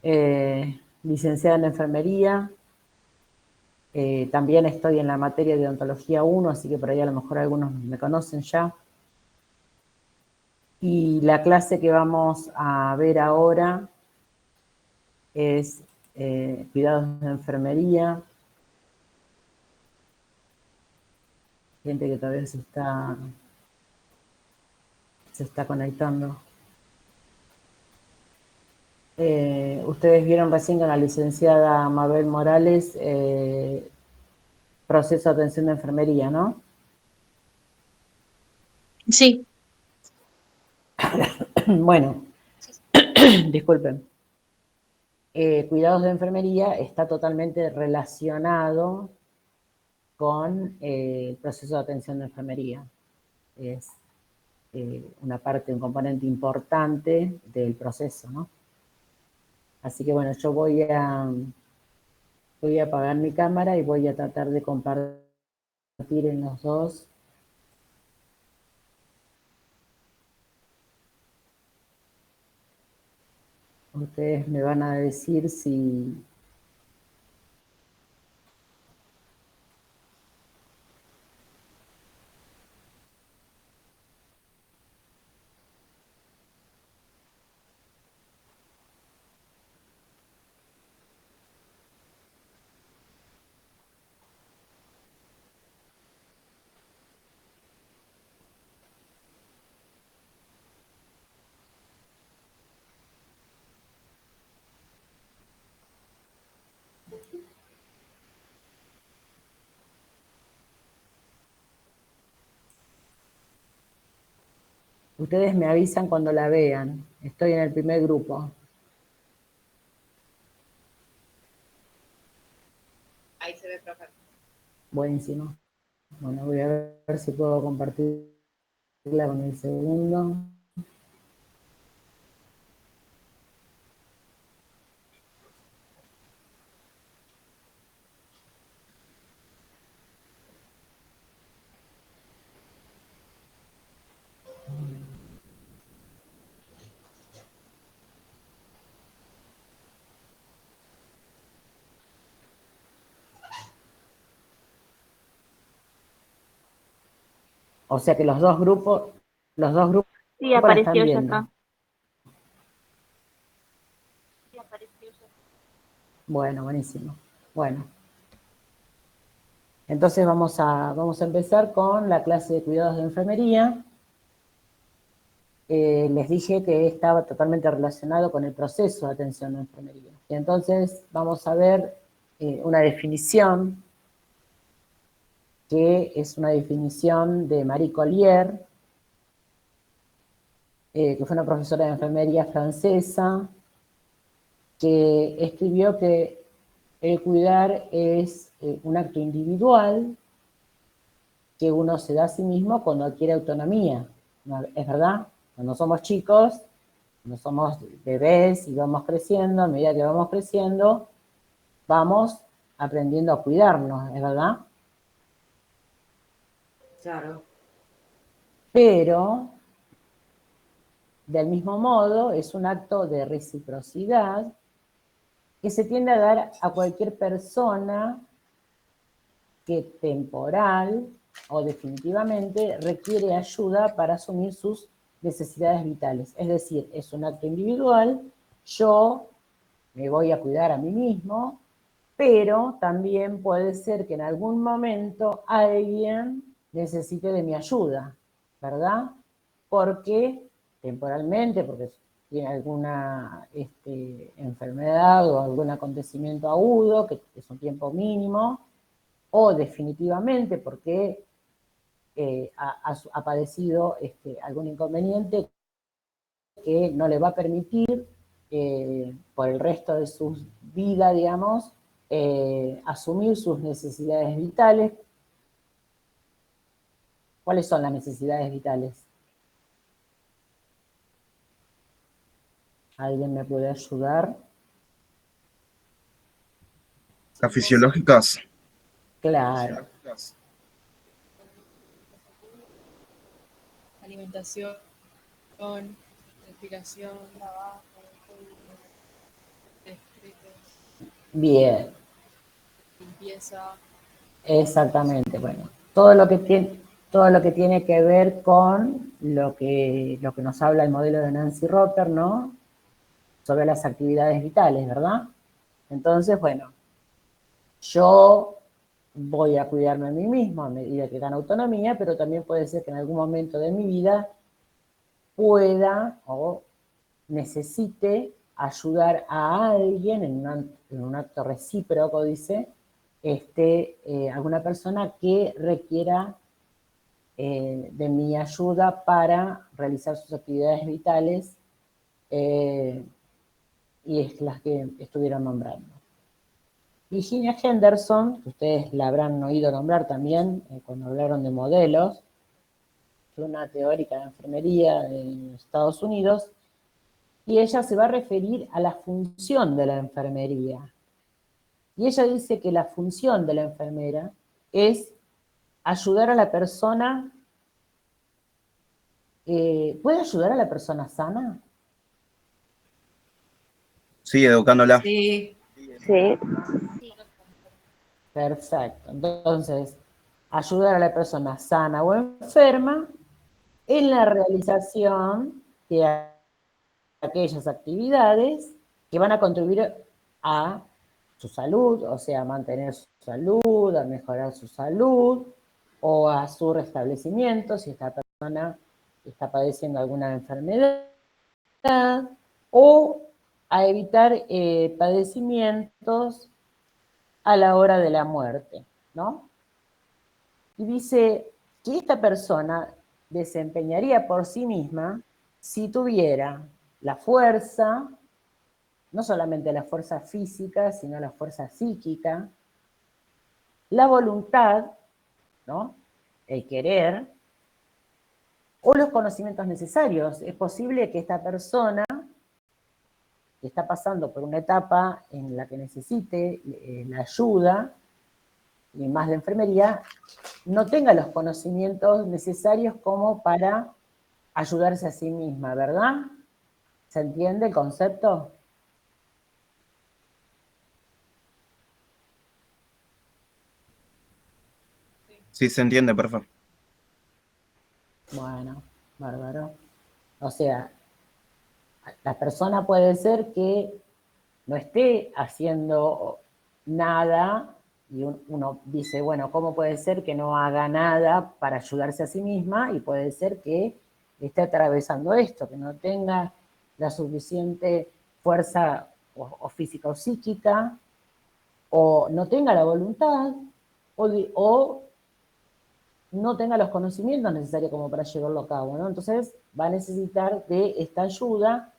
licenciada en enfermería. También estoy en la materia de odontología 1, así que por ahí a lo mejor algunos me conocen ya. Y la clase que vamos a ver ahora es cuidados de enfermería. Gente que todavía se está conectando. Ustedes vieron recién con la licenciada Mabel Morales proceso de atención de enfermería, ¿no? Sí. Bueno, disculpen. Cuidados de enfermería está totalmente relacionado con el proceso de atención de enfermería. Es una parte, un componente importante del proceso, ¿no? Así que bueno, yo voy a apagar mi cámara y voy a tratar de compartir en los dos. Ustedes me van a decir si... Ustedes me avisan cuando la vean. Estoy en el primer grupo. Ahí se ve, profe. Buenísimo. Bueno, voy a ver si puedo compartirla con el segundo. O sea que los dos grupos Sí, la están apareció ya viendo. acá. Bueno, buenísimo. Bueno. Entonces vamos a empezar con la clase de cuidados de enfermería. Les dije que estaba totalmente relacionado con el proceso de atención de enfermería. Y entonces vamos a ver una definición, que es una definición de Marie Collier, que fue una profesora de enfermería francesa, que escribió que el cuidar es un acto individual que uno se da a sí mismo cuando adquiere autonomía. ¿No? ¿Es verdad? Cuando somos chicos, cuando somos bebés y vamos creciendo, a medida que vamos creciendo, vamos aprendiendo a cuidarnos, ¿es verdad? Claro. Pero, del mismo modo, es un acto de reciprocidad que se tiende a dar a cualquier persona que temporal o definitivamente requiere ayuda para asumir sus necesidades vitales. Es decir, es un acto individual, yo me voy a cuidar a mí mismo, pero también puede ser que en algún momento alguien necesite de mi ayuda, ¿verdad? Porque temporalmente, porque tiene alguna enfermedad o algún acontecimiento agudo, que es un tiempo mínimo, o definitivamente porque ha padecido algún inconveniente que no le va a permitir por el resto de su vida, digamos, asumir sus necesidades vitales. ¿Cuáles son las necesidades vitales? ¿Alguien me puede ayudar? Las fisiológicas. Claro. Alimentación, respiración, trabajo, Bien, limpieza. exactamente. Bueno, todo lo que tiene que ver con lo que nos habla el modelo de Nancy Rotter, ¿no? Sobre las actividades vitales, ¿verdad? Entonces, bueno, yo voy a cuidarme a mí mismo a medida que gano autonomía, pero también puede ser que en algún momento de mi vida pueda o necesite ayudar a alguien en un acto recíproco, dice, alguna persona que requiera de mi ayuda para realizar sus actividades vitales y es las que estuvieron nombrando. Virginia Henderson, que ustedes la habrán oído nombrar también cuando hablaron de modelos, fue una teórica de enfermería de Estados Unidos, y ella se va a referir a la función de la enfermería. Y ella dice que la función de la enfermera es ayudar a la persona. ¿Puede ayudar a la persona sana? Sí, educándola. Sí. Sí. Perfecto. Entonces, ayudar a la persona sana o enferma en la realización de aquellas actividades que van a contribuir a su salud, o sea, a mantener su salud, a mejorar su salud, o a su restablecimiento, si esta persona está padeciendo alguna enfermedad, o a evitar padecimientos a la hora de la muerte, ¿no? Y dice que esta persona desempeñaría por sí misma si tuviera la fuerza, no solamente la fuerza física, sino la fuerza psíquica, la voluntad, ¿no? El querer, o los conocimientos necesarios. Es posible que esta persona que está pasando por una etapa en la que necesite la ayuda, y más la enfermería, no tenga los conocimientos necesarios como para ayudarse a sí misma, ¿verdad? ¿Se entiende el concepto? Sí, se entiende, perfecto. Bueno, bárbaro. O sea, la persona puede ser que no esté haciendo nada y uno dice, bueno, ¿cómo puede ser que no haga nada para ayudarse a sí misma? Y puede ser que esté atravesando esto, que no tenga la suficiente fuerza o física o psíquica, o no tenga la voluntad, o no tenga los conocimientos necesarios como para llevarlo a cabo, ¿no? Entonces va a necesitar de esta ayuda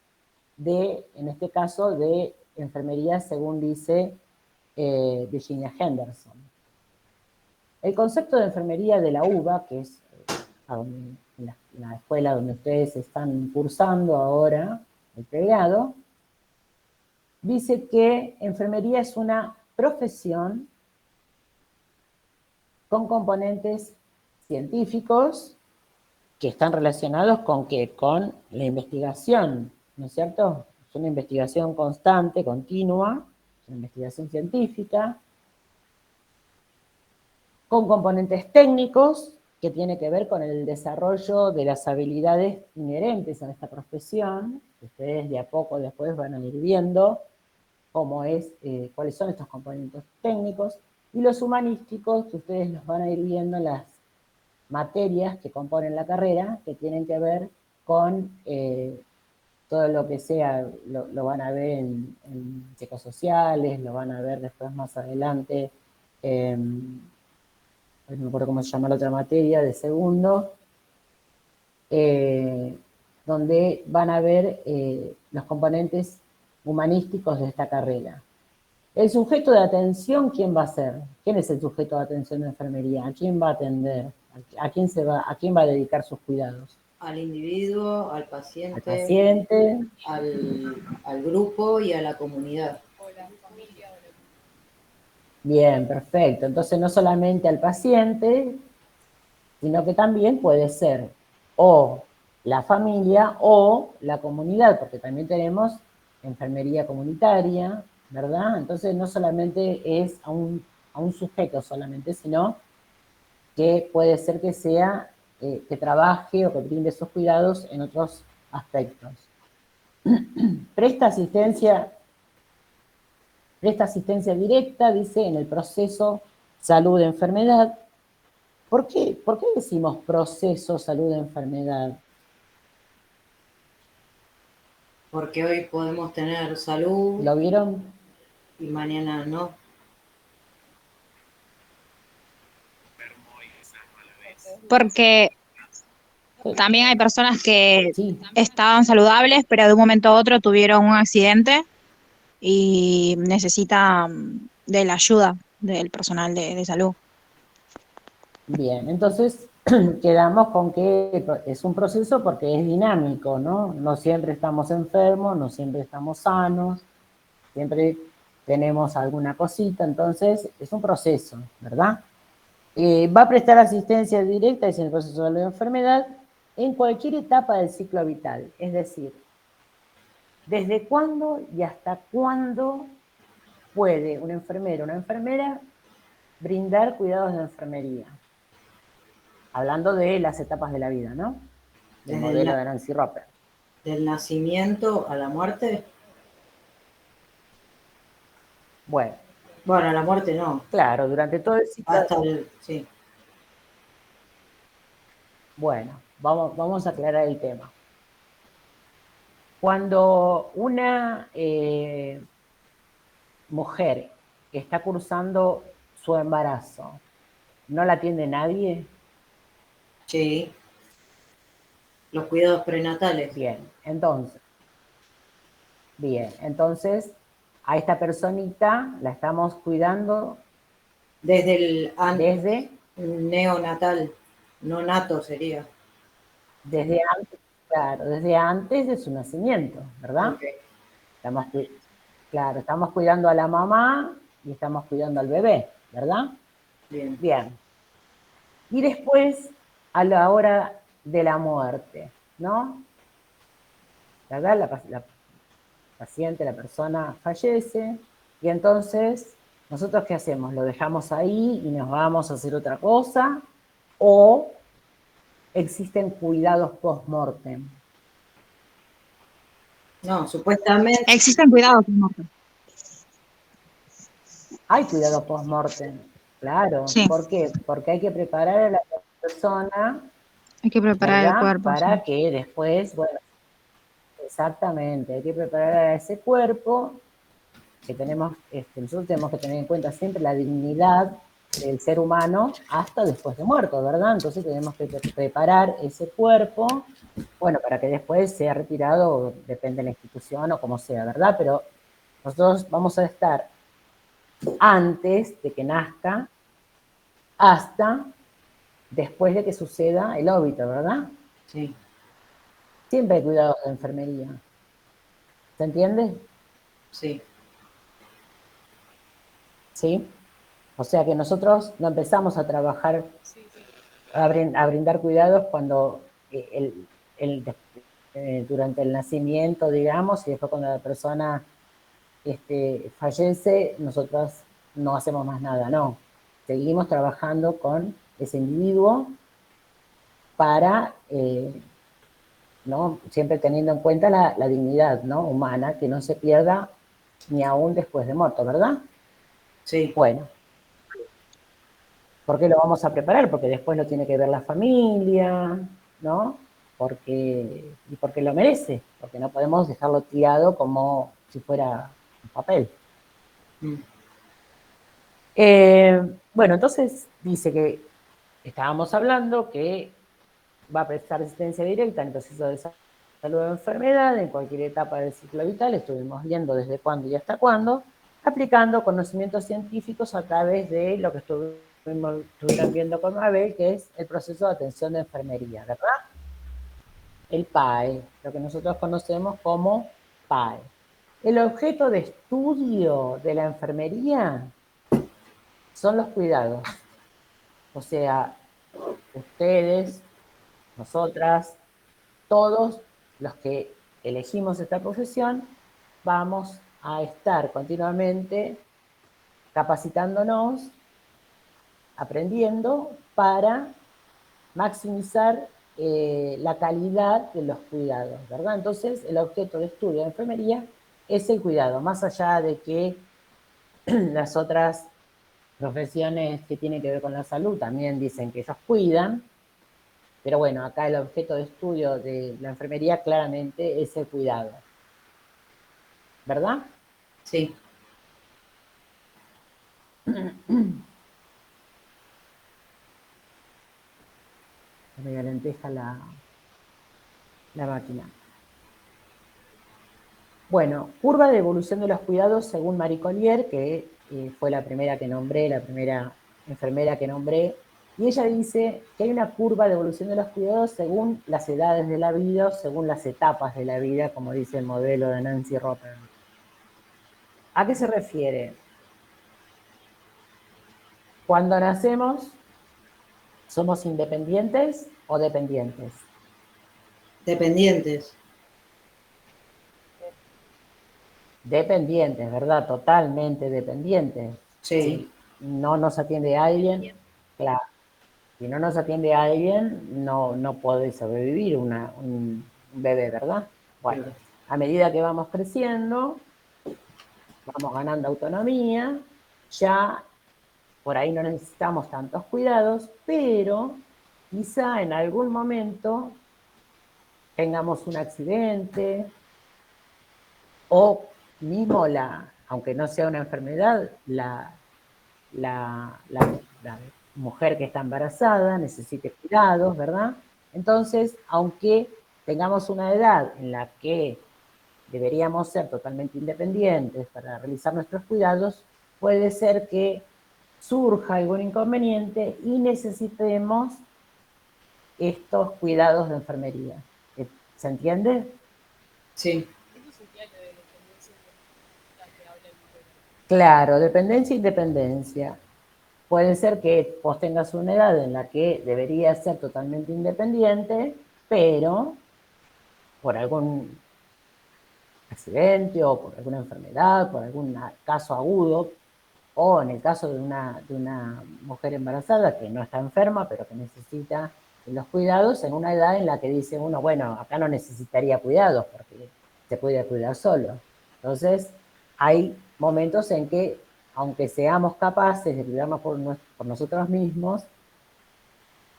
en este caso, de enfermería, según dice Virginia Henderson. El concepto de enfermería de la UBA, que es la escuela donde ustedes están cursando ahora el pregrado, dice que enfermería es una profesión con componentes científicos que están relacionados con ¿qué? Con la investigación, ¿no es cierto? Es una investigación constante, continua, es una investigación científica, con componentes técnicos que tiene que ver con el desarrollo de las habilidades inherentes a esta profesión, que ustedes de a poco después van a ir viendo cuáles son estos componentes técnicos, y los humanísticos, que ustedes los van a ir viendo en las materias que componen la carrera, que tienen que ver con todo lo que sea, lo van a ver en psicosociales, lo van a ver después más adelante, no me acuerdo cómo se llama la otra materia, de segundo, donde van a ver los componentes humanísticos de esta carrera. El sujeto de atención, ¿quién va a ser? ¿Quién es el sujeto de atención de enfermería? ¿A quién va a atender? ¿A quién va a dedicar sus cuidados? Al individuo, al Al paciente, paciente. al grupo y a la comunidad. O la familia. Bien, perfecto. Entonces no solamente al paciente, sino que también puede ser o la familia o la comunidad, porque también tenemos enfermería comunitaria, ¿verdad? Entonces no solamente es a un sujeto solamente, sino que puede ser que sea, que trabaje o que brinde esos cuidados en otros aspectos. Presta asistencia directa, dice, en el proceso salud-enfermedad. ¿Por qué decimos proceso salud-enfermedad? Porque hoy podemos tener salud ¿Lo vieron? y mañana no. Porque también hay personas que Sí, estaban saludables, pero de un momento a otro tuvieron un accidente y necesitan de la ayuda del personal de salud. bien. Entonces, quedamos con que es un proceso porque es dinámico, ¿no? No siempre estamos enfermos, no siempre estamos sanos, siempre tenemos alguna cosita, entonces es un proceso, ¿verdad? Va a prestar asistencia directa, es en el proceso de la enfermedad, en cualquier etapa del ciclo vital, es decir, ¿desde cuándo y hasta cuándo puede un enfermero o una enfermera brindar cuidados de enfermería? Hablando de las etapas de la vida, ¿no? Del Desde el, modelo de Nancy Roper. del nacimiento a la muerte. Bueno, Bueno, a la muerte no. claro, durante todo el ciclo. Hasta el, sí. Bueno, vamos a aclarar el tema. Cuando una mujer que está cursando su embarazo no la atiende nadie, Sí. Los cuidados prenatales. bien, entonces a esta personita la estamos cuidando Desde el desde neonatal. No nato sería. antes, claro, desde antes de su nacimiento, ¿verdad? Ok. Estamos, claro, estamos cuidando a la mamá y estamos cuidando al bebé, ¿verdad? Bien. Bien. Y después, a la hora de la muerte, ¿no? ¿Verdad? La paciente, la persona fallece, y entonces, ¿nosotros qué hacemos? ¿Lo dejamos ahí y nos vamos a hacer otra cosa? ¿O existen cuidados post-mortem? No, supuestamente. Existen cuidados, ¿no? Hay cuidados post-mortem, claro. Sí, ¿Por qué? Porque hay que preparar a la persona, hay que preparar el ¿verdad? cuerpo, Para sí. que después, bueno, exactamente, hay que preparar a ese cuerpo, que tenemos, nosotros tenemos que tener en cuenta siempre la dignidad del ser humano hasta después de muerto, ¿verdad? Entonces tenemos que preparar ese cuerpo, bueno, para que después sea retirado, depende de la institución o como sea, ¿verdad? Pero nosotros vamos a estar antes de que nazca hasta después de que suceda el óbito, ¿verdad? Sí, Siempre hay cuidados de enfermería. ¿Se entiende? sí. ¿Sí? O sea que nosotros no empezamos a trabajar, Sí, sí. a brindar cuidados cuando durante el nacimiento, digamos, y después cuando la persona fallece, nosotros no hacemos más nada, no. Seguimos trabajando con ese individuo para, ¿no? Siempre teniendo en cuenta la dignidad, ¿no? Humana, que no se pierda ni aún después de muerto, ¿verdad? Sí, Bueno, ¿por qué lo vamos a preparar? Porque después lo tiene que ver la familia, ¿no? Y porque lo merece, porque no podemos dejarlo tirado como si fuera un papel. mm, Bueno, entonces dice que estábamos hablando que va a prestar asistencia directa en el proceso de salud o enfermedad, en cualquier etapa del ciclo vital, estuvimos viendo desde cuándo y hasta cuándo, aplicando conocimientos científicos a través de lo que estuvieron viendo con Mabel, que es el proceso de atención de enfermería, ¿verdad? El PAE, lo que nosotros conocemos como PAE. El objeto de estudio de la enfermería son los cuidados. O sea, ustedes, nosotras, todos los que elegimos esta profesión, vamos a estar continuamente capacitándonos, aprendiendo para maximizar la calidad de los cuidados, ¿verdad? Entonces, el objeto de estudio de enfermería es el cuidado, más allá de que las otras profesiones que tienen que ver con la salud también dicen que ellos cuidan, pero bueno, acá el objeto de estudio de la enfermería claramente es el cuidado, ¿verdad? Sí. Me lenteja la máquina. Bueno, curva de evolución de los cuidados según Marie Collier, que fue la primera que nombré, la primera enfermera que nombré, y ella dice que hay una curva de evolución de los cuidados según las edades de la vida, según las etapas de la vida, como dice el modelo de Nancy Roper. ¿A qué se refiere? Cuando nacemos, ¿somos independientes o dependientes? Dependientes. Dependientes, ¿verdad? Totalmente dependientes. Sí. Si no nos atiende alguien, claro. Si no nos atiende alguien, no puede sobrevivir un bebé, ¿verdad? Bueno, a medida que vamos creciendo, vamos ganando autonomía, ya por ahí no necesitamos tantos cuidados, pero quizá en algún momento tengamos un accidente o mismo aunque no sea una enfermedad, la mujer que está embarazada necesite cuidados, ¿verdad? Entonces, aunque tengamos una edad en la que deberíamos ser totalmente independientes para realizar nuestros cuidados, puede ser que surja algún inconveniente y necesitemos estos cuidados de enfermería. ¿Se entiende? Sí. Eso sería lo de dependencia de la que habla el modelo. Claro, dependencia e independencia. Puede ser que vos tengas una edad en la que deberías ser totalmente independiente, pero por algún accidente o por alguna enfermedad, por algún caso agudo, o en el caso de una mujer embarazada que no está enferma, pero que necesita los cuidados, en una edad en la que dice uno, bueno, acá no necesitaría cuidados porque se puede cuidar solo. Entonces, hay momentos en que, aunque seamos capaces de cuidarnos por nosotros mismos,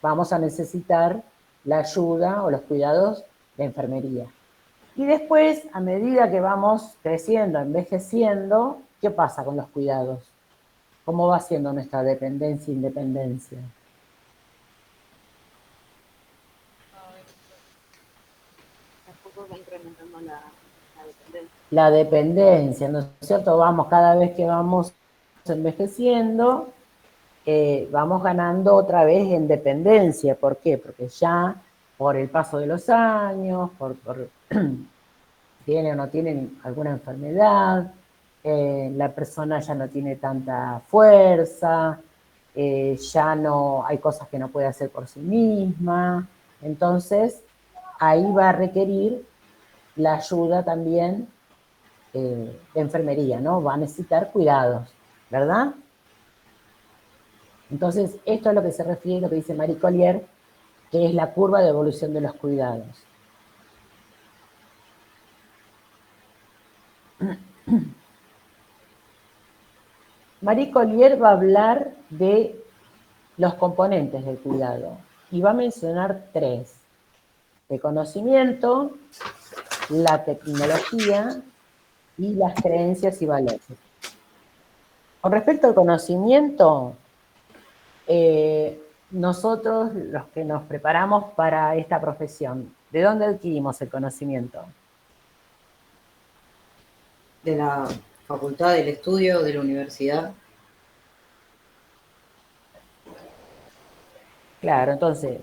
vamos a necesitar la ayuda o los cuidados de enfermería. Y después, a medida que vamos creciendo, envejeciendo, ¿qué pasa con los cuidados? ¿Cómo va siendo nuestra dependencia e independencia? A ver, Tampoco va incrementando la dependencia. La dependencia, ¿no es cierto? Vamos, cada vez que vamos envejeciendo, vamos ganando otra vez en dependencia. ¿Por qué? Porque ya por el paso de los años, por tiene o no tiene alguna enfermedad, la persona ya no tiene tanta fuerza, ya no hay cosas que no puede hacer por sí misma. Entonces, ahí va a requerir la ayuda también de enfermería, ¿no? Va a necesitar cuidados, ¿verdad? Entonces, esto es lo que se refiere a lo que dice Marie Collier, que es la curva de evolución de los cuidados. Marie Collier va a hablar de los componentes del cuidado y va a mencionar tres: el conocimiento, la tecnología y las creencias y valores. Con respecto al conocimiento, nosotros los que nos preparamos para esta profesión, ¿de dónde adquirimos el conocimiento? De la facultad, del estudio, de la universidad. Claro, entonces,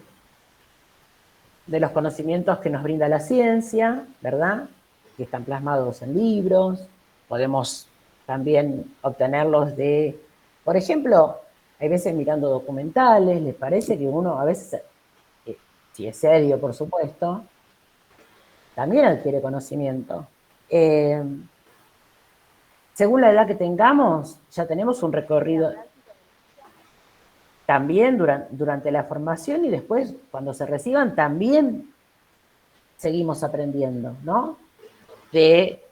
de los conocimientos que nos brinda la ciencia, ¿verdad? Que están plasmados en libros, podemos también obtenerlos de, por ejemplo, hay veces mirando documentales, les parece que uno a veces, si es serio por supuesto, también adquiere conocimiento. según la edad que tengamos, ya tenemos un recorrido también durante la formación y después, cuando se reciban, también seguimos aprendiendo, ¿no? De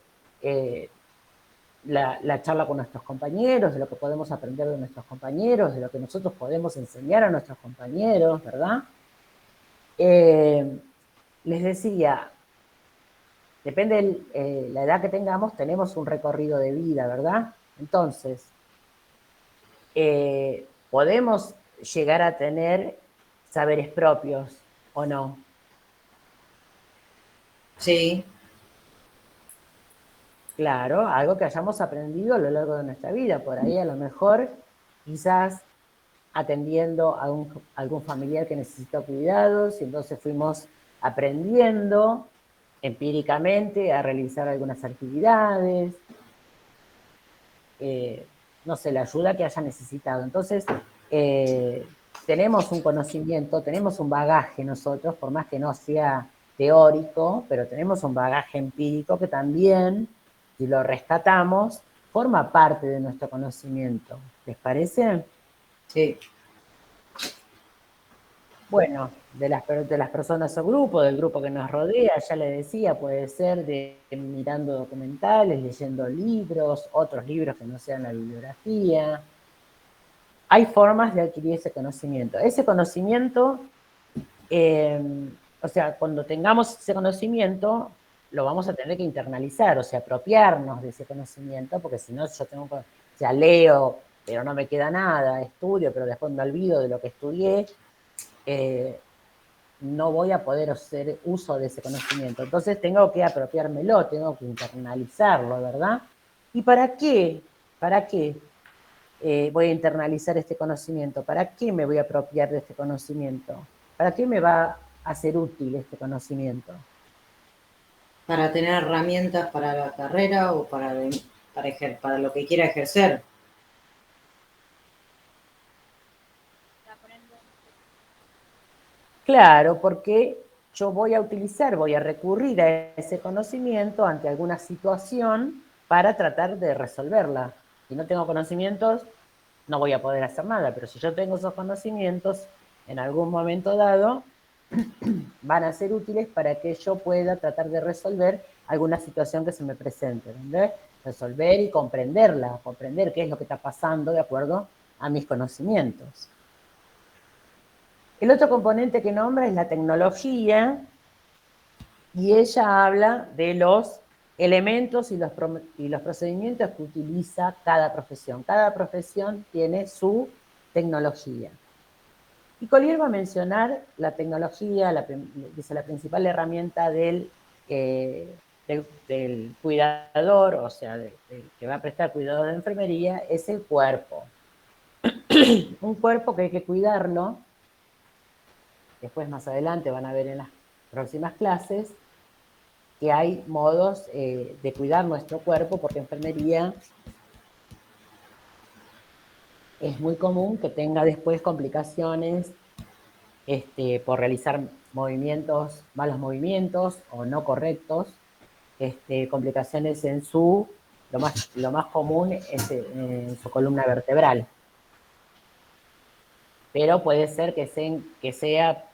la charla con nuestros compañeros, de lo que podemos aprender de nuestros compañeros, de lo que nosotros podemos enseñar a nuestros compañeros, ¿verdad? Les decía, depende de la edad que tengamos, tenemos un recorrido de vida, ¿verdad? Entonces, podemos llegar a tener saberes propios, ¿o no? Sí, Claro, algo que hayamos aprendido a lo largo de nuestra vida. Por ahí a lo mejor, quizás atendiendo a algún familiar que necesita cuidados y entonces fuimos aprendiendo empíricamente a realizar algunas actividades, no sé, la ayuda que haya necesitado. Entonces, tenemos un conocimiento, tenemos un bagaje nosotros, por más que no sea teórico, pero tenemos un bagaje empírico que también, si lo rescatamos, forma parte de nuestro conocimiento. ¿Les parece? sí. Bueno, de las personas o grupo, del grupo que nos rodea, ya le decía, puede ser de mirando documentales, leyendo libros, otros libros que no sean la bibliografía. Hay formas de adquirir ese conocimiento. Ese conocimiento, o sea, cuando tengamos ese conocimiento, lo vamos a tener que internalizar, o sea, apropiarnos de ese conocimiento, porque si no, yo tengo, o sea, leo, pero no me queda nada, estudio, pero después me olvido de lo que estudié, no voy a poder hacer uso de ese conocimiento. Entonces tengo que apropiármelo, tengo que internalizarlo, ¿verdad? ¿Y para qué? ¿Para qué voy a internalizar este conocimiento? ¿Para qué me voy a apropiar de este conocimiento? ¿Para qué me va a ser útil este conocimiento? Para tener herramientas para la carrera o para lo que quiera ejercer. Claro, porque yo voy a utilizar, voy a recurrir a ese conocimiento ante alguna situación para tratar de resolverla. Si no tengo conocimientos, no voy a poder hacer nada, pero si yo tengo esos conocimientos, en algún momento dado, van a ser útiles para que yo pueda tratar de resolver alguna situación que se me presente, ¿entendés? Resolver y comprenderla, comprender qué es lo que está pasando de acuerdo a mis conocimientos. El otro componente que nombra es la tecnología, y ella habla de los elementos y los procedimientos que utiliza cada profesión. Cada profesión tiene su tecnología. Y Collier va a mencionar la tecnología, dice la principal herramienta del cuidador, o sea, del que va a prestar cuidado de enfermería, es el cuerpo. Un cuerpo que hay que cuidarlo. Después, más adelante, van a ver en las próximas clases que hay modos de cuidar nuestro cuerpo, porque enfermería es muy común que tenga después complicaciones por realizar malos movimientos o no correctos, complicaciones en lo más común es en su columna vertebral. Pero puede ser que sea,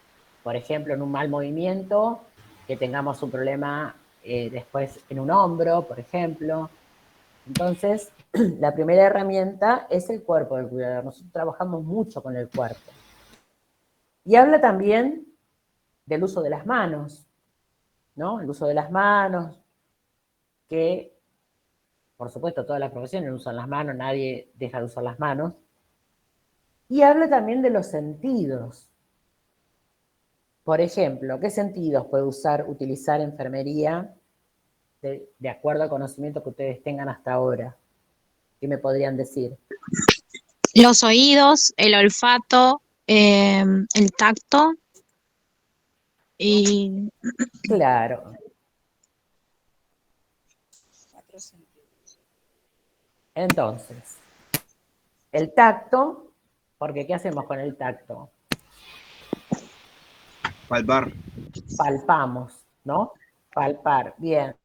por ejemplo, en un mal movimiento, que tengamos un problema después en un hombro, por ejemplo. Entonces, la primera herramienta es el cuerpo del cuidador. Nosotros trabajamos mucho con el cuerpo. Y habla también del uso de las manos, ¿no? El uso de las manos, que, por supuesto, todas las profesiones usan las manos, nadie deja de usar las manos. Y habla también de los sentidos. Por ejemplo, ¿qué sentidos puede utilizar enfermería de acuerdo al conocimiento que ustedes tengan hasta ahora? ¿Qué me podrían decir? Los oídos, el olfato, el tacto y Claro. Entonces, el tacto, porque ¿qué hacemos con el tacto? Palpar. Palpamos, ¿no? Palpar, bien.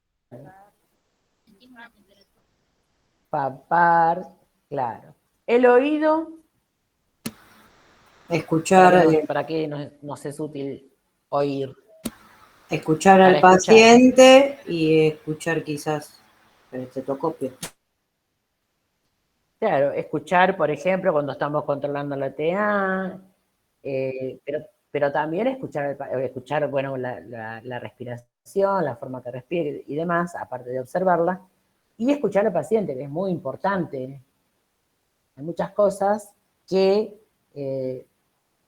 Papar, claro. El oído, Escuchar, ¿para qué nos es útil oír? escuchar Para al escuchar. paciente y escuchar quizás el estetoscopio. Claro, escuchar, por ejemplo, cuando estamos controlando la TA, pero también escuchar bueno, la respiración, la forma que respire y demás, aparte de observarla, y escuchar al paciente, que es muy importante. Hay muchas cosas que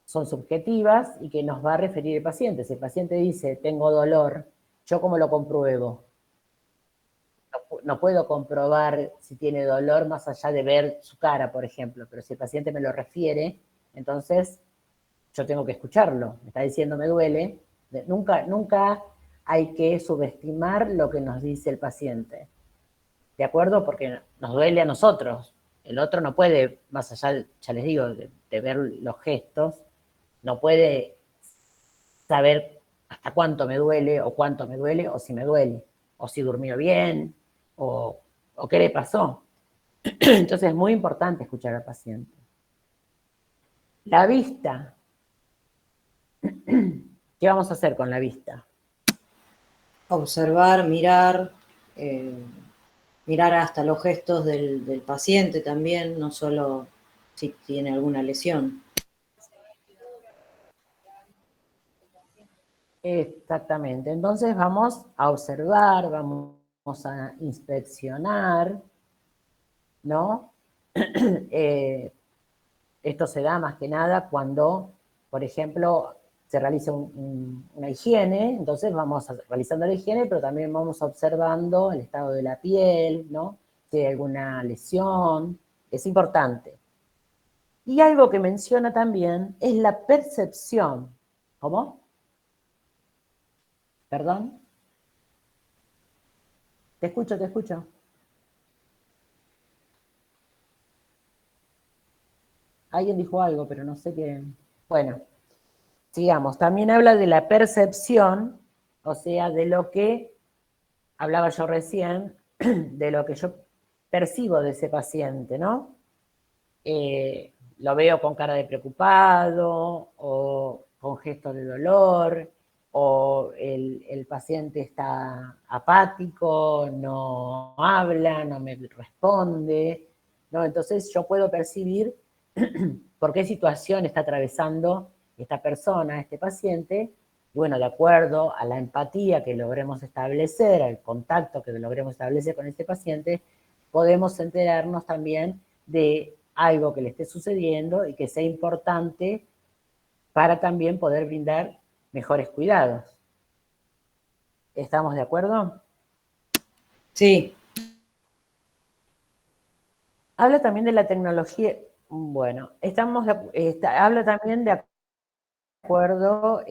son subjetivas y que nos va a referir el paciente. Si el paciente dice, tengo dolor, ¿yo cómo lo compruebo? No puedo comprobar si tiene dolor más allá de ver su cara, por ejemplo, pero si el paciente me lo refiere, entonces yo tengo que escucharlo. Me está diciendo me duele. Nunca hay que subestimar lo que nos dice el paciente. ¿De acuerdo? Porque nos duele a nosotros. El otro no puede, más allá, ya les digo, de ver los gestos, no puede saber hasta cuánto me duele, o si me duele, o si durmió bien, o qué le pasó. Entonces es muy importante escuchar al paciente. La vista. ¿Qué vamos a hacer con la vista? Observar, mirar, mirar hasta los gestos del paciente también, no solo si tiene alguna lesión. Exactamente. Entonces vamos a observar, vamos a inspeccionar, ¿no? Esto se da más que nada cuando, por ejemplo, se realiza una higiene, entonces vamos realizando la higiene, pero también vamos observando el estado de la piel, ¿no? Si hay alguna lesión, es importante. Y algo que menciona también es la percepción. ¿Cómo? ¿Perdón? Te escucho, te escucho. Alguien dijo algo, pero no sé qué. Bueno, sigamos. También habla de la percepción, o sea, de lo que hablaba yo recién, de lo que yo percibo de ese paciente, ¿no? Lo veo con cara de preocupado, o con gestos de dolor, o el paciente está apático, no habla, no me responde, ¿no? Entonces yo puedo percibir por qué situación está atravesando esta persona, este paciente, y bueno, de acuerdo a la empatía que logremos establecer, al contacto que logremos establecer con este paciente, podemos enterarnos también de algo que le esté sucediendo y que sea importante para también poder brindar mejores cuidados. ¿Estamos de acuerdo? Sí, Habla también de la tecnología, bueno, habla también de acuerdo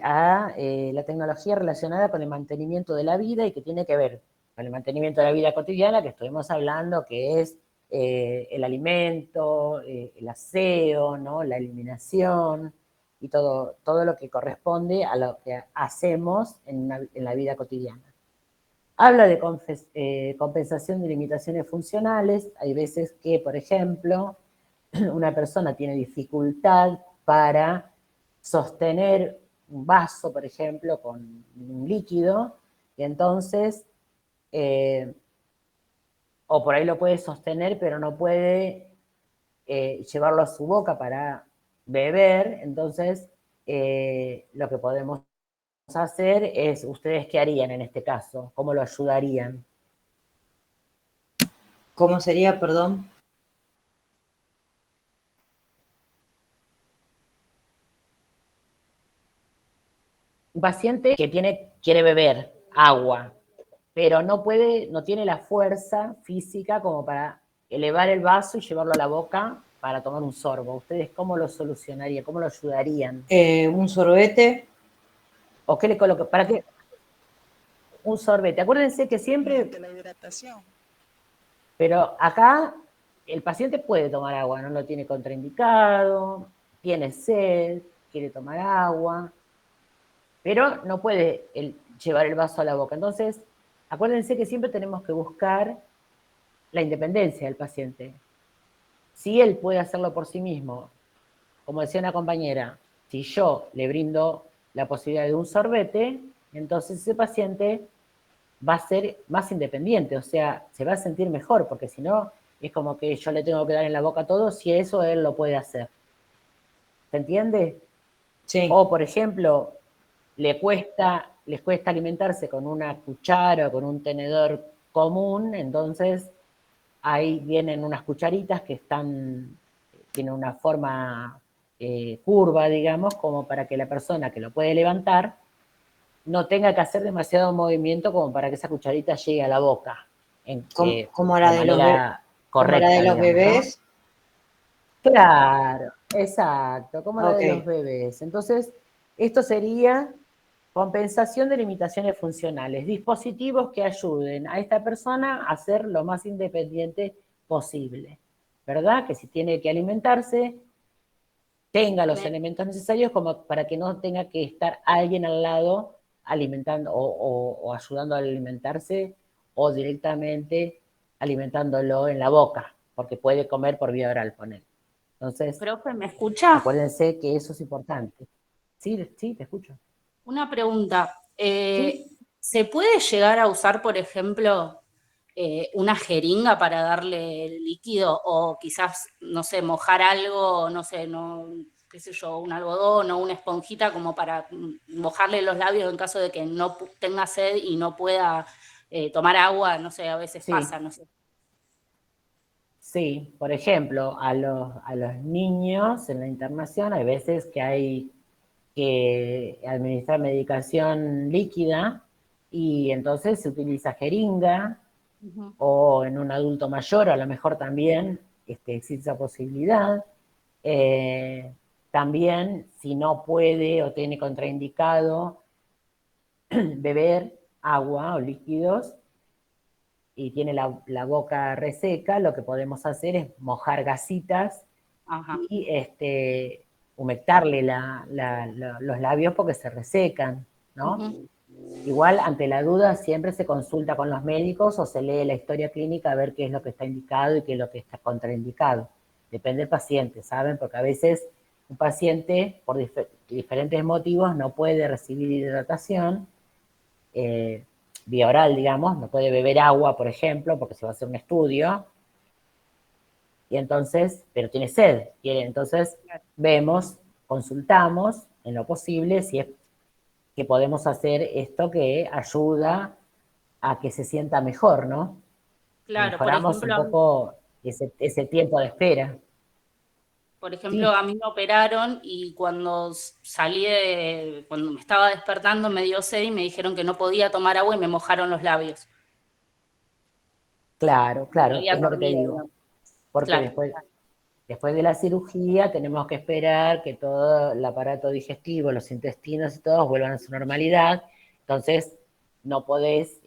a la tecnología relacionada con el mantenimiento de la vida y que tiene que ver con el mantenimiento de la vida cotidiana que estuvimos hablando, que es el alimento, el aseo, ¿no? La eliminación y todo lo que corresponde a lo que hacemos en la vida cotidiana. Habla de compensación de limitaciones funcionales. Hay veces que, por ejemplo, una persona tiene dificultad para sostener un vaso, por ejemplo, con un líquido, y entonces, o por ahí lo puede sostener, pero no puede llevarlo a su boca para beber, entonces lo que podemos hacer es, ¿ustedes qué harían en este caso? ¿Cómo lo ayudarían? ¿cómo sería, perdón? Un paciente que quiere beber agua, pero no tiene la fuerza física como para elevar el vaso y llevarlo a la boca para tomar un sorbo. ¿Ustedes cómo lo solucionarían? ¿Cómo lo ayudarían? Un sorbete. ¿O qué le colocan? ¿Para qué? Un sorbete. Acuérdense que siempre, De la hidratación. pero acá el paciente puede tomar agua, no lo tiene contraindicado, tiene sed, quiere tomar agua, pero no puede llevar el vaso a la boca. Entonces, acuérdense que siempre tenemos que buscar la independencia del paciente. Si él puede hacerlo por sí mismo, como decía una compañera, si yo le brindo la posibilidad de un sorbete, entonces ese paciente va a ser más independiente, o sea, se va a sentir mejor, porque si no, es como que yo le tengo que dar en la boca todo, si eso él lo puede hacer. ¿Se entiende? Sí. O, por ejemplo, les cuesta alimentarse con una cuchara o con un tenedor común, entonces ahí vienen unas cucharitas que tienen una forma curva, digamos, como para que la persona que lo puede levantar no tenga que hacer demasiado movimiento como para que esa cucharita llegue a la boca Como la de de manera como la de correcta, los digamos, ¿no? bebés. Claro, exacto, como la Ok. de los bebés. Entonces, esto sería compensación de limitaciones funcionales, dispositivos que ayuden a esta persona a ser lo más independiente posible, ¿verdad? Que si tiene que alimentarse, tenga los elementos necesarios como para que no tenga que estar alguien al lado alimentando o ayudando a alimentarse o directamente alimentándolo en la boca, porque puede comer por vía oral, poner. Entonces, Profe, ¿me escucha? acuérdense que eso es importante. Sí, sí, te escucho. Una pregunta. Sí, ¿Se puede llegar a usar, por ejemplo, una jeringa para darle líquido? O quizás, no sé, mojar algo, no sé, no, qué sé yo, un algodón o una esponjita como para mojarle los labios en caso de que no tenga sed y no pueda tomar agua, no sé, a veces sí, pasa, no sé. sí. Por ejemplo, a los niños en la internación hay veces que hay que administrar medicación líquida y entonces se utiliza jeringa Ujú. o en un adulto mayor a lo mejor también existe esa posibilidad. Eh, También si no puede o tiene contraindicado beber agua o líquidos y tiene la boca reseca, lo que podemos hacer es mojar gasitas Ajá. y humectarle los labios porque se resecan, ¿no? Ujú. Igual, ante la duda, siempre se consulta con los médicos o se lee la historia clínica a ver qué es lo que está indicado y qué es lo que está contraindicado. Depende del paciente, ¿saben? Porque a veces un paciente, por diferentes motivos, no puede recibir hidratación vía oral, digamos, no puede beber agua, por ejemplo, porque se va a hacer un estudio, y entonces, pero tiene sed, entonces vemos, consultamos en lo posible si es que podemos hacer esto que ayuda a que se sienta mejor, ¿no? Claro, Mejoramos un poco ese tiempo de espera. por ejemplo, Sí, a mí me operaron y cuando cuando me estaba despertando me dio sed y me dijeron que no podía tomar agua y me mojaron los labios. claro, No claro, había es lo que te dormido, digo. ¿no? Porque Claro, después de la cirugía tenemos que esperar que todo el aparato digestivo, los intestinos y todo vuelvan a su normalidad. Entonces, no podés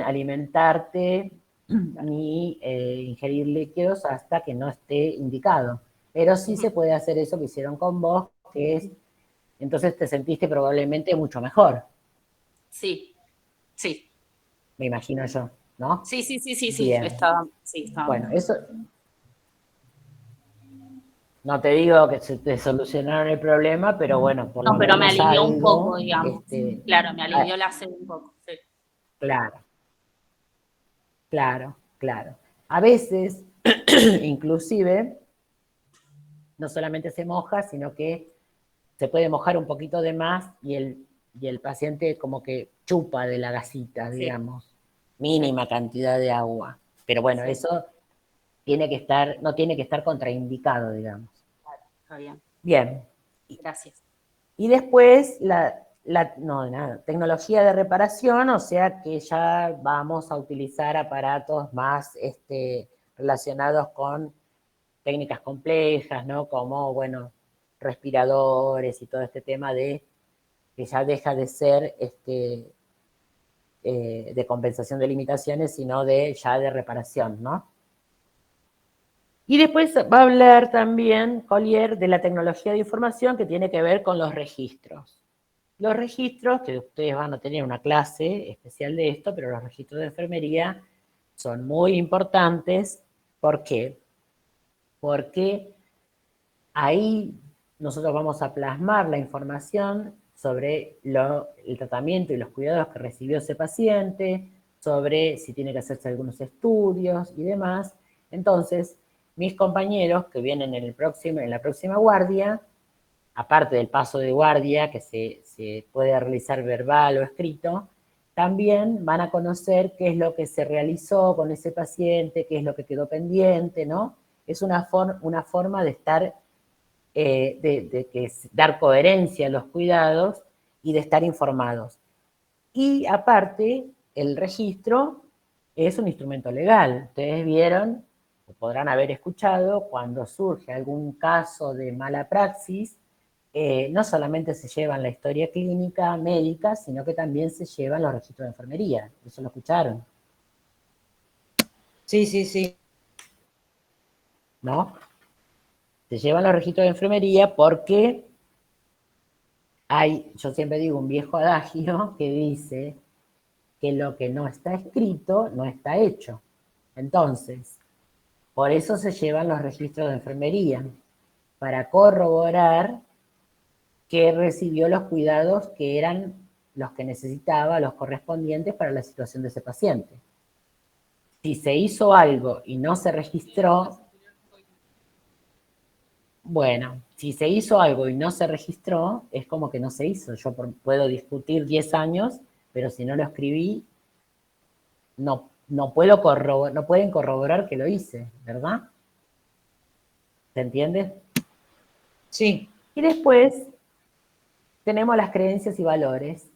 alimentarte ni ingerir líquidos hasta que no esté indicado. Pero sí se puede hacer eso que hicieron con vos, que es, entonces te sentiste probablemente mucho mejor, sí, sí, me imagino yo, ¿no? sí, Bien. estaba. Bueno, eso, no te digo que se te solucionaron el problema, pero bueno, por No, lo pero me menos alivió un poco, algo, digamos. Claro, me alivió la sed un poco. Sí. claro, claro, claro. A veces, inclusive, no solamente se moja, sino que se puede mojar un poquito de más y el paciente como que chupa de la gasita, Sí, digamos, sí, mínima cantidad de agua. Pero bueno, sí, eso no tiene que estar contraindicado, digamos. está bien. Bien. Gracias. Y después no, nada, tecnología de reparación, o sea que ya vamos a utilizar aparatos más relacionados con técnicas complejas, ¿no? Como, bueno, respiradores y todo este tema de que ya deja de ser de compensación de limitaciones, sino ya de reparación, ¿no? Y después va a hablar también Collier de la tecnología de información que tiene que ver con los registros. Los registros, que ustedes van a tener una clase especial de esto, pero los registros de enfermería son muy importantes. ¿Por qué? Porque ahí nosotros vamos a plasmar la información sobre el tratamiento y los cuidados que recibió ese paciente, sobre si tiene que hacerse algunos estudios y demás. Entonces, mis compañeros que vienen en la próxima guardia, aparte del paso de guardia que se puede realizar verbal o escrito, también van a conocer qué es lo que se realizó con ese paciente, qué es lo que quedó pendiente, ¿no? Es una forma de estar, dar coherencia a los cuidados y de estar informados. Y aparte, el registro es un instrumento legal. Ustedes vieron, o podrán haber escuchado, cuando surge algún caso de mala praxis, no solamente se llevan la historia clínica, médica, sino que también se llevan los registros de enfermería. ¿Eso lo escucharon? Sí, sí, sí. ¿No? Se llevan los registros de enfermería porque hay, yo siempre digo, un viejo adagio que dice que lo que no está escrito no está hecho. Entonces, por eso se llevan los registros de enfermería, para corroborar que recibió los cuidados que eran los que necesitaba, los correspondientes para la situación de ese paciente. Si se hizo algo y no se registró, bueno, si se hizo algo y no se registró, es como que no se hizo. Yo puedo discutir 10 años, pero si no lo escribí, no pueden corroborar que lo hice, ¿verdad? ¿Se entiende? Sí. Y después tenemos las creencias y valores.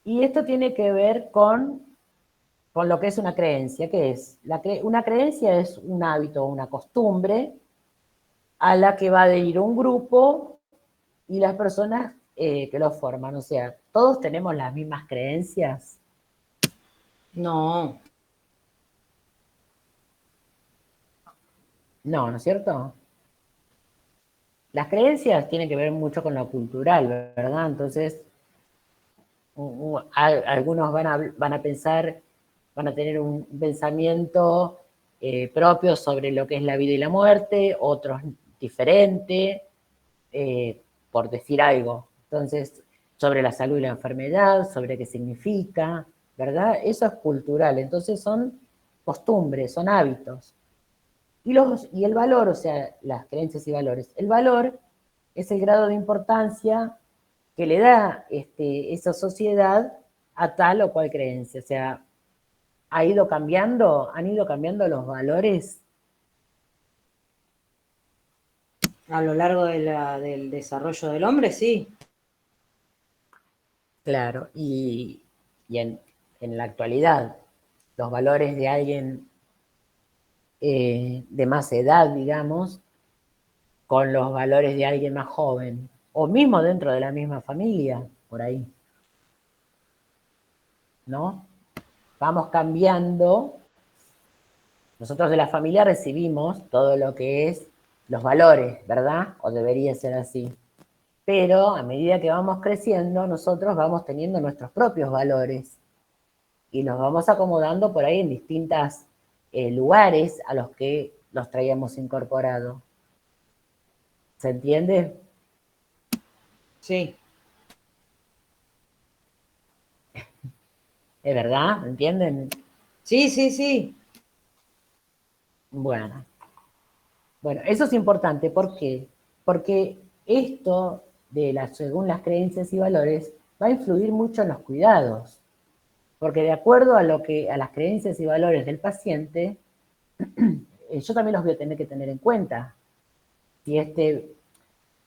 Y esto tiene que ver con lo que es una creencia. ¿Qué es? Una creencia es un hábito o una costumbre a la que va a adherir un grupo y las personas que lo forman. O sea, ¿todos tenemos las mismas creencias? No. No, ¿no es cierto? Las creencias tienen que ver mucho con lo cultural, ¿verdad? Entonces, algunos van a pensar, van a tener un pensamiento propio sobre lo que es la vida y la muerte, otros diferente, por decir algo. Entonces, sobre la salud y la enfermedad, sobre qué significa, ¿verdad? Eso es cultural. Entonces son costumbres, son hábitos. Y el valor, o sea, las creencias y valores. El valor es el grado de importancia que le da esa sociedad a tal o cual creencia. O sea, han ido cambiando los valores A lo largo del desarrollo del hombre, sí. claro, y en la actualidad, los valores de alguien de más edad, digamos, con los valores de alguien más joven, o mismo dentro de la misma familia, por ahí, ¿no? Vamos cambiando. Nosotros de la familia recibimos todo lo que es los valores, ¿verdad? O debería ser así. Pero a medida que vamos creciendo, nosotros vamos teniendo nuestros propios valores y los vamos acomodando por ahí en distintos lugares a los que los traíamos incorporados. ¿Se entiende? Sí. ¿Es verdad? ¿Entienden? Sí, sí, sí. Bueno, eso es importante. ¿Por qué? Porque esto según las creencias y valores va a influir mucho en los cuidados. Porque de acuerdo a las creencias y valores del paciente, yo también los voy a tener que tener en cuenta. Si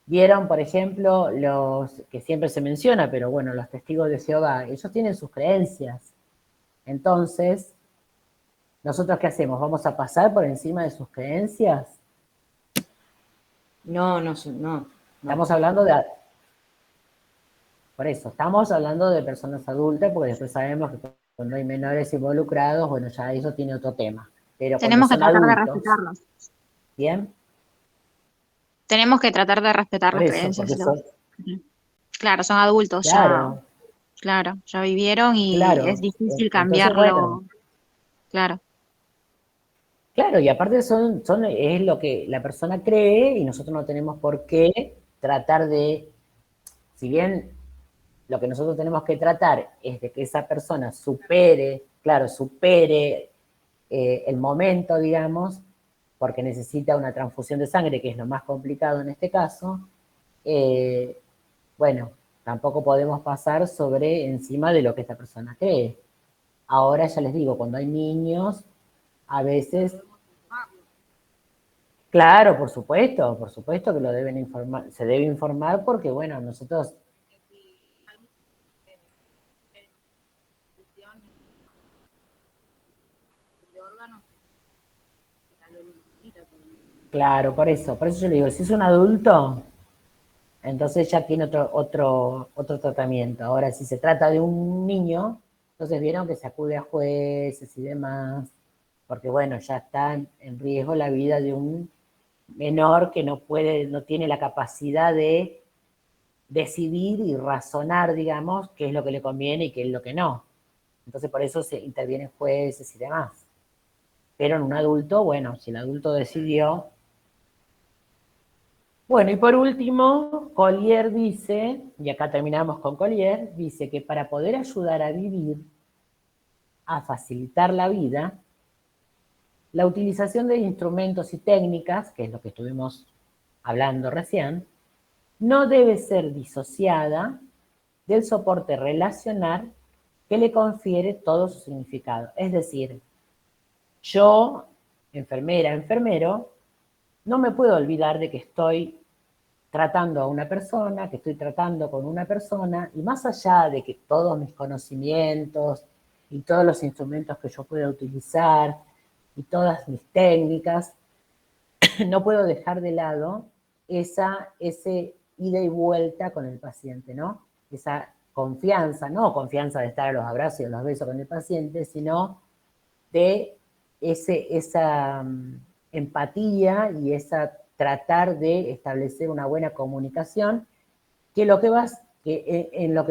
vieron, por ejemplo, los que siempre se menciona, pero bueno, los testigos de Jehová, ellos tienen sus creencias. Entonces, ¿nosotros qué hacemos? ¿Vamos a pasar por encima de sus creencias? No. Estamos hablando por eso, estamos hablando de personas adultas, porque después sabemos que cuando hay menores involucrados, bueno, ya eso tiene otro tema. Pero Tenemos que cuando son tratar de adultos, respetarlos. ¿bien? Tenemos que tratar de respetar Por las eso, creencias. porque son, Claro, son adultos, claro, ya vivieron y claro. es difícil Entonces, bueno, cambiarlo Claro, Claro, y aparte es lo que la persona cree y nosotros no tenemos por qué tratar de, si bien lo que nosotros tenemos que tratar es de que esa persona supere, claro, supere el momento, digamos, porque necesita una transfusión de sangre, que es lo más complicado en este caso, eh, bueno, tampoco podemos pasar sobre encima de lo que esta persona cree. Ahora ya les digo, cuando hay niños, a veces, claro, por supuesto que lo deben informar, se debe informar porque, bueno, nosotros, claro, por eso yo le digo, si es un adulto, entonces ya tiene otro tratamiento. Ahora, si se trata de un niño, entonces vieron que se acude a jueces y demás, porque bueno, ya está en riesgo la vida de un menor que no puede, no tiene la capacidad de decidir y razonar, digamos, qué es lo que le conviene y qué es lo que no. Entonces por eso se intervienen jueces y demás. Pero en un adulto, bueno, si el adulto decidió. Bueno, y por último, Collier dice, y acá terminamos con Collier, dice que para poder ayudar a vivir, a facilitar la vida, la utilización de instrumentos y técnicas, que es lo que estuvimos hablando recién, no debe ser disociada del soporte relacional que le confiere todo su significado. Es decir, yo, enfermera, enfermero, no me puedo olvidar de que estoy tratando a una persona, que estoy tratando con una persona, y más allá de que todos mis conocimientos y todos los instrumentos que yo pueda utilizar y todas mis técnicas, no puedo dejar de lado ese ida y vuelta con el paciente, ¿no? Esa confianza, no confianza de estar a los abrazos y a los besos con el paciente, sino de esa empatía y esa tratar de establecer una buena comunicación, que en lo que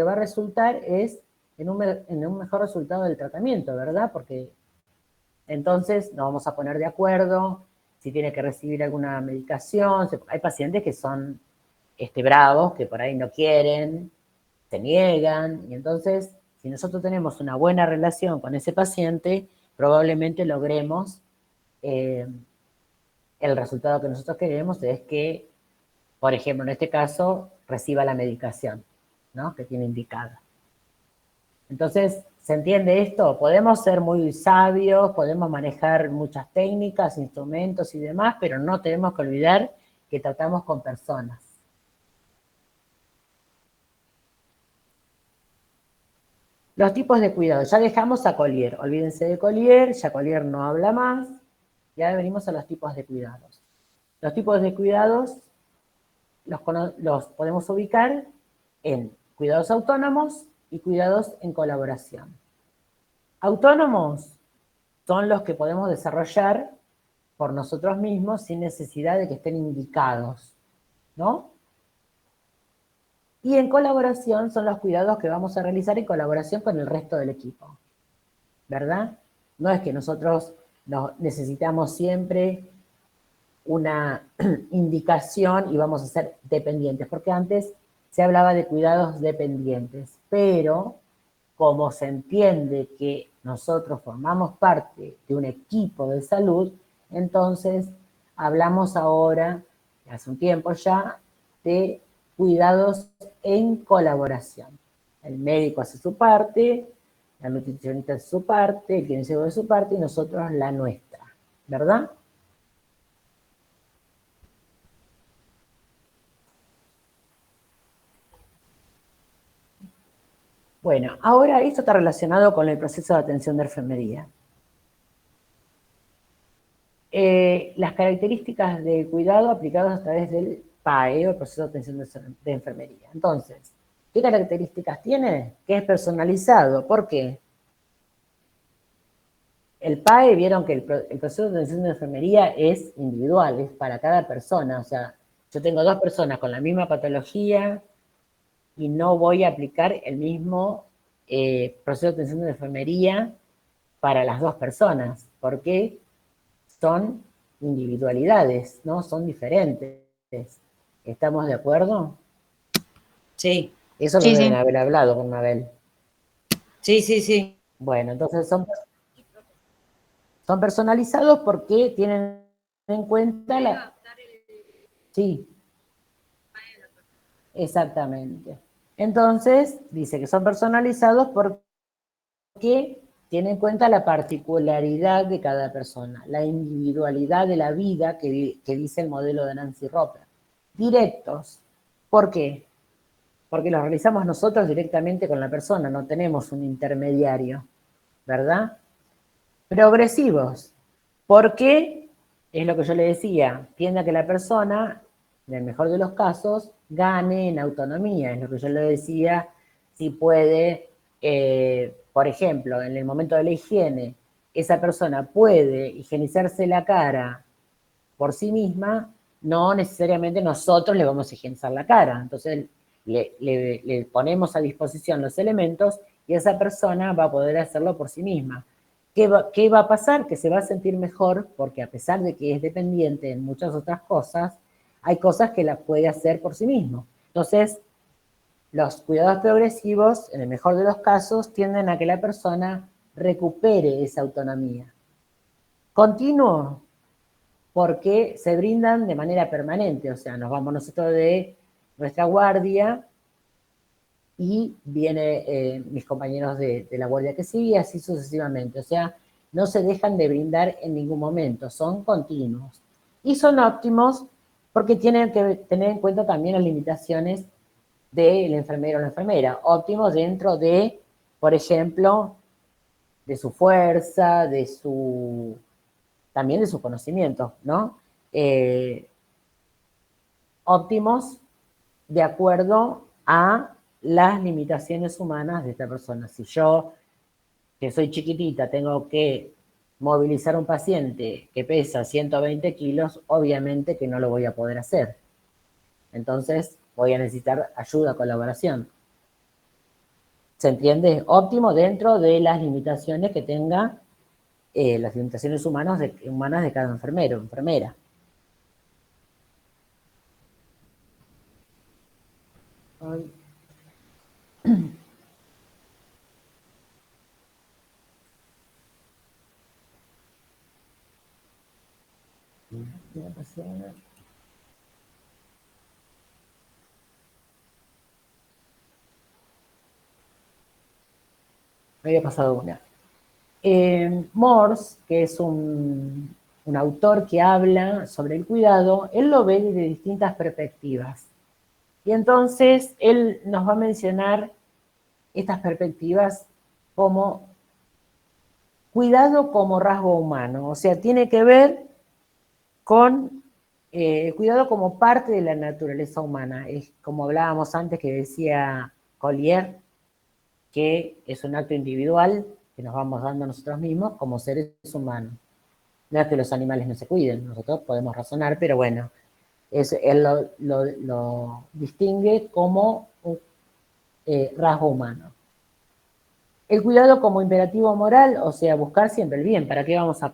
va a resultar es en un mejor resultado del tratamiento, ¿verdad? Porque entonces nos vamos a poner de acuerdo si tiene que recibir alguna medicación. Hay pacientes que son bravos, que por ahí no quieren, se niegan, y entonces, si nosotros tenemos una buena relación con ese paciente, probablemente logremos el resultado que nosotros queremos, es que, por ejemplo, en este caso, reciba la medicación, ¿no? Que tiene indicada. Entonces, ¿se entiende esto? Podemos ser muy sabios, podemos manejar muchas técnicas, instrumentos y demás, pero no tenemos que olvidar que tratamos con personas. Los tipos de cuidado. Ya dejamos a Collier. Olvídense de Collier, ya Collier no habla más. Ya venimos a los tipos de cuidados. Los tipos de cuidados los podemos ubicar en cuidados autónomos y cuidados en colaboración. Autónomos son los que podemos desarrollar por nosotros mismos sin necesidad de que estén indicados, ¿no? Y en colaboración son los cuidados que vamos a realizar en colaboración con el resto del equipo, ¿verdad? No es que nosotros necesitamos siempre una indicación y vamos a ser dependientes, porque antes se hablaba de cuidados dependientes, pero como se entiende que nosotros formamos parte de un equipo de salud, entonces hablamos ahora, hace un tiempo ya, de cuidados en colaboración. El médico hace su parte, la nutricionista hace su parte, el kinesiólogo hace su parte y nosotros la nuestra, ¿verdad? Bueno, ahora esto está relacionado con el proceso de atención de enfermería. Las características de cuidado aplicados a través del PAE, o el proceso de atención de enfermería. Entonces, ¿qué características tiene? Que es personalizado. ¿Por qué? El PAE, vieron que el proceso de atención de enfermería es individual, es para cada persona. O sea, yo tengo dos personas con la misma patología y no voy a aplicar el mismo proceso de atención de enfermería para las dos personas, porque son individualidades, ¿no? Son diferentes. ¿Estamos de acuerdo? Sí, Eso lo Sí, deben sí. haber hablado con Mabel. sí, sí, sí. Bueno, entonces son personalizados porque tienen en cuenta la... Sí, exactamente. Entonces, dice que son personalizados porque tienen en cuenta la particularidad de cada persona, la individualidad de la vida que dice el modelo de Nancy Roper. Directos. ¿Por qué? Porque los realizamos nosotros directamente con la persona, no tenemos un intermediario, ¿verdad? Progresivos, porque es lo que yo le decía, tiende a que la persona, en el mejor de los casos, gane en autonomía, es lo que yo le decía, si puede, por ejemplo, en el momento de la higiene, esa persona puede higienizarse la cara por sí misma, no necesariamente nosotros le vamos a higienizar la cara. Entonces le ponemos a disposición los elementos y esa persona va a poder hacerlo por sí misma. ¿Qué va a pasar? Que se va a sentir mejor porque a pesar de que es dependiente en muchas otras cosas, hay cosas que las puede hacer por sí mismo. Entonces, los cuidados progresivos, en el mejor de los casos, tienden a que la persona recupere esa autonomía. Continuo, porque se brindan de manera permanente, o sea, nos vamos nosotros de nuestra guardia y viene mis compañeros de la guardia que sigue, y así sucesivamente, o sea, no se dejan de brindar en ningún momento, son continuos. Y son óptimos porque tienen que tener en cuenta también las limitaciones del enfermero o la enfermera, óptimos dentro de, por ejemplo, de su fuerza, también de sus conocimientos, ¿no? Óptimos de acuerdo a las limitaciones humanas de esta persona. Si yo, que soy chiquitita, tengo que movilizar a un paciente que pesa 120 kilos, obviamente que no lo voy a poder hacer. Entonces voy a necesitar ayuda, colaboración. ¿Se entiende? Óptimo dentro de las limitaciones que tenga, las limitaciones humanas de cada enfermero o enfermera. Ay. ¿Qué va a pasar? Me había pasado una. Morse, que es un autor que habla sobre el cuidado, él lo ve desde distintas perspectivas. Y entonces él nos va a mencionar estas perspectivas como cuidado como rasgo humano, o sea, tiene que ver con cuidado como parte de la naturaleza humana. Es como hablábamos antes que decía Collier, que es un acto individual que nos vamos dando a nosotros mismos como seres humanos. No es que los animales no se cuiden, nosotros podemos razonar, pero bueno, él lo distingue como un rasgo humano. El cuidado como imperativo moral, o sea, buscar siempre el bien. ¿Para qué vamos a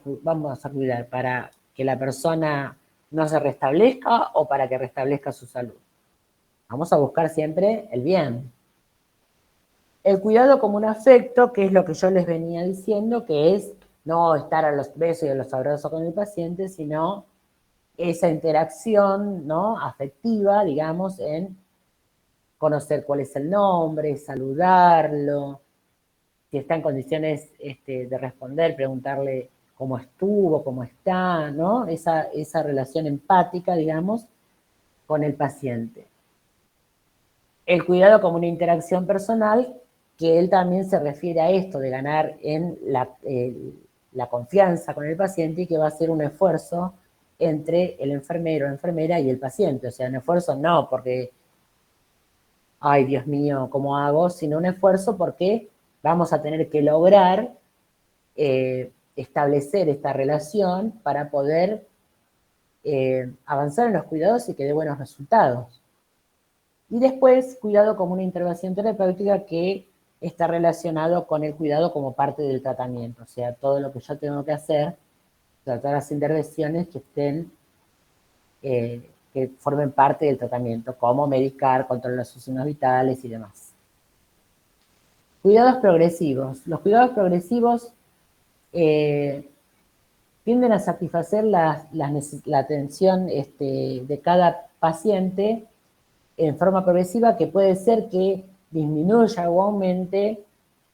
cuidar? ¿Para que la persona no se restablezca o para que restablezca su salud? Vamos a buscar siempre el bien. El cuidado como un afecto, que es lo que yo les venía diciendo, que es no estar a los besos y a los abrazos con el paciente, sino esa interacción, ¿no?, afectiva, digamos, en conocer cuál es el nombre, saludarlo, si está en condiciones de responder, preguntarle cómo estuvo, cómo está, ¿no? Esa relación empática, digamos, con el paciente. El cuidado como una interacción personal, que él también se refiere a esto, de ganar en la confianza con el paciente y que va a ser un esfuerzo entre el enfermero, la enfermera y el paciente. O sea, un esfuerzo no porque, ay, Dios mío, ¿cómo hago? Sino un esfuerzo porque vamos a tener que lograr establecer esta relación para poder avanzar en los cuidados y que dé buenos resultados. Y después, cuidado como una intervención terapéutica que está relacionado con el cuidado como parte del tratamiento. O sea, todo lo que yo tengo que hacer, tratar las intervenciones que estén, que formen parte del tratamiento, como medicar, controlar sus signos vitales y demás. Cuidados progresivos. Los cuidados progresivos tienden a satisfacer la atención de cada paciente en forma progresiva, que puede ser que disminuya o aumente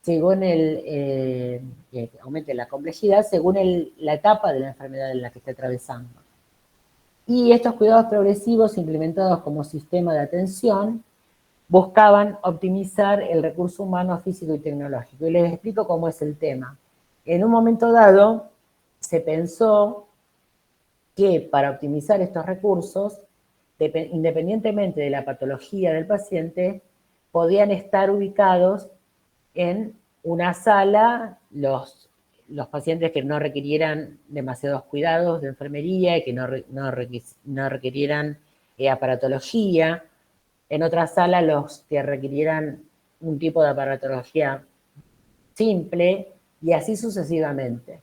según aumente la complejidad según la etapa de la enfermedad en la que esté atravesando. Y estos cuidados progresivos implementados como sistema de atención buscaban optimizar el recurso humano, físico y tecnológico. Y les explico cómo es el tema. En un momento dado, se pensó que para optimizar estos recursos, independientemente de la patología del paciente, podían estar ubicados en una sala los pacientes que no requirieran demasiados cuidados de enfermería y que no requirieran aparatología. En otra sala los que requirieran un tipo de aparatología simple, y así sucesivamente.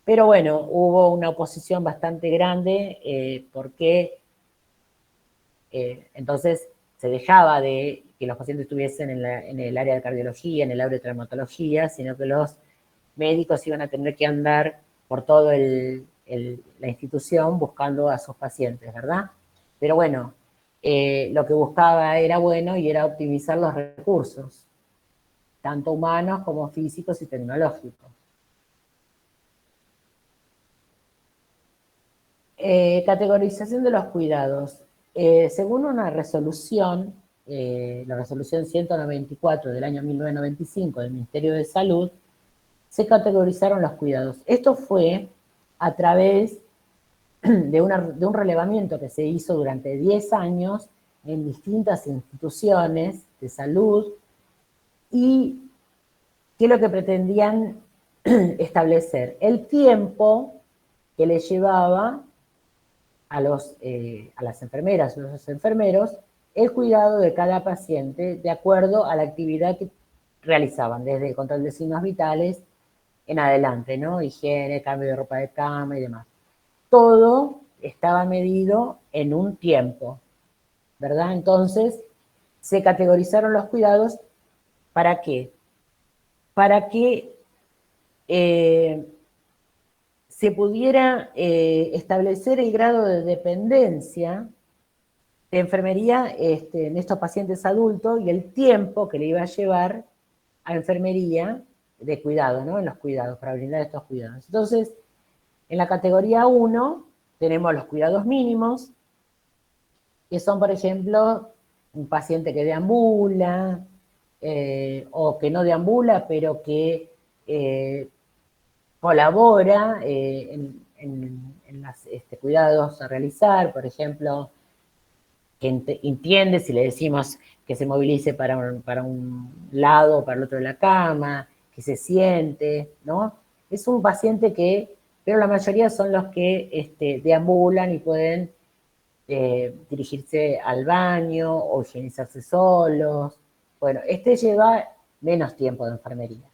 Pero bueno, hubo una oposición bastante grande porque entonces se dejaba de que los pacientes estuviesen en el área de cardiología, en el área de traumatología, sino que los médicos iban a tener que andar por toda la institución buscando a sus pacientes, ¿verdad? Pero bueno, lo que buscaba era bueno y era optimizar los recursos, tanto humanos como físicos y tecnológicos. Categorización de los cuidados. Según una resolución, la resolución 194 del año 1995 del Ministerio de Salud, se categorizaron los cuidados. Esto fue a través de un relevamiento que se hizo durante 10 años en distintas instituciones de salud, y que es lo que pretendían establecer: el tiempo que le llevaba a las enfermeras o los enfermeros el cuidado de cada paciente de acuerdo a la actividad que realizaban, desde el control de signos vitales en adelante, ¿no? Higiene, cambio de ropa de cama y demás. Todo estaba medido en un tiempo, ¿verdad? Entonces, se categorizaron los cuidados. ¿Para qué? Para que se pudiera establecer el grado de dependencia de enfermería en estos pacientes adultos y el tiempo que le iba a llevar a enfermería de cuidado, ¿no? En los cuidados, para brindar estos cuidados. Entonces, en la categoría 1 tenemos los cuidados mínimos, que son, por ejemplo, un paciente que deambula, o que no deambula, pero que colabora en los cuidados a realizar, por ejemplo, que entiende si le decimos que se movilice para un lado o para el otro de la cama, que se siente, ¿no? Es un paciente pero la mayoría son los que deambulan y pueden dirigirse al baño o higienizarse solos. Bueno, lleva menos tiempo de enfermería.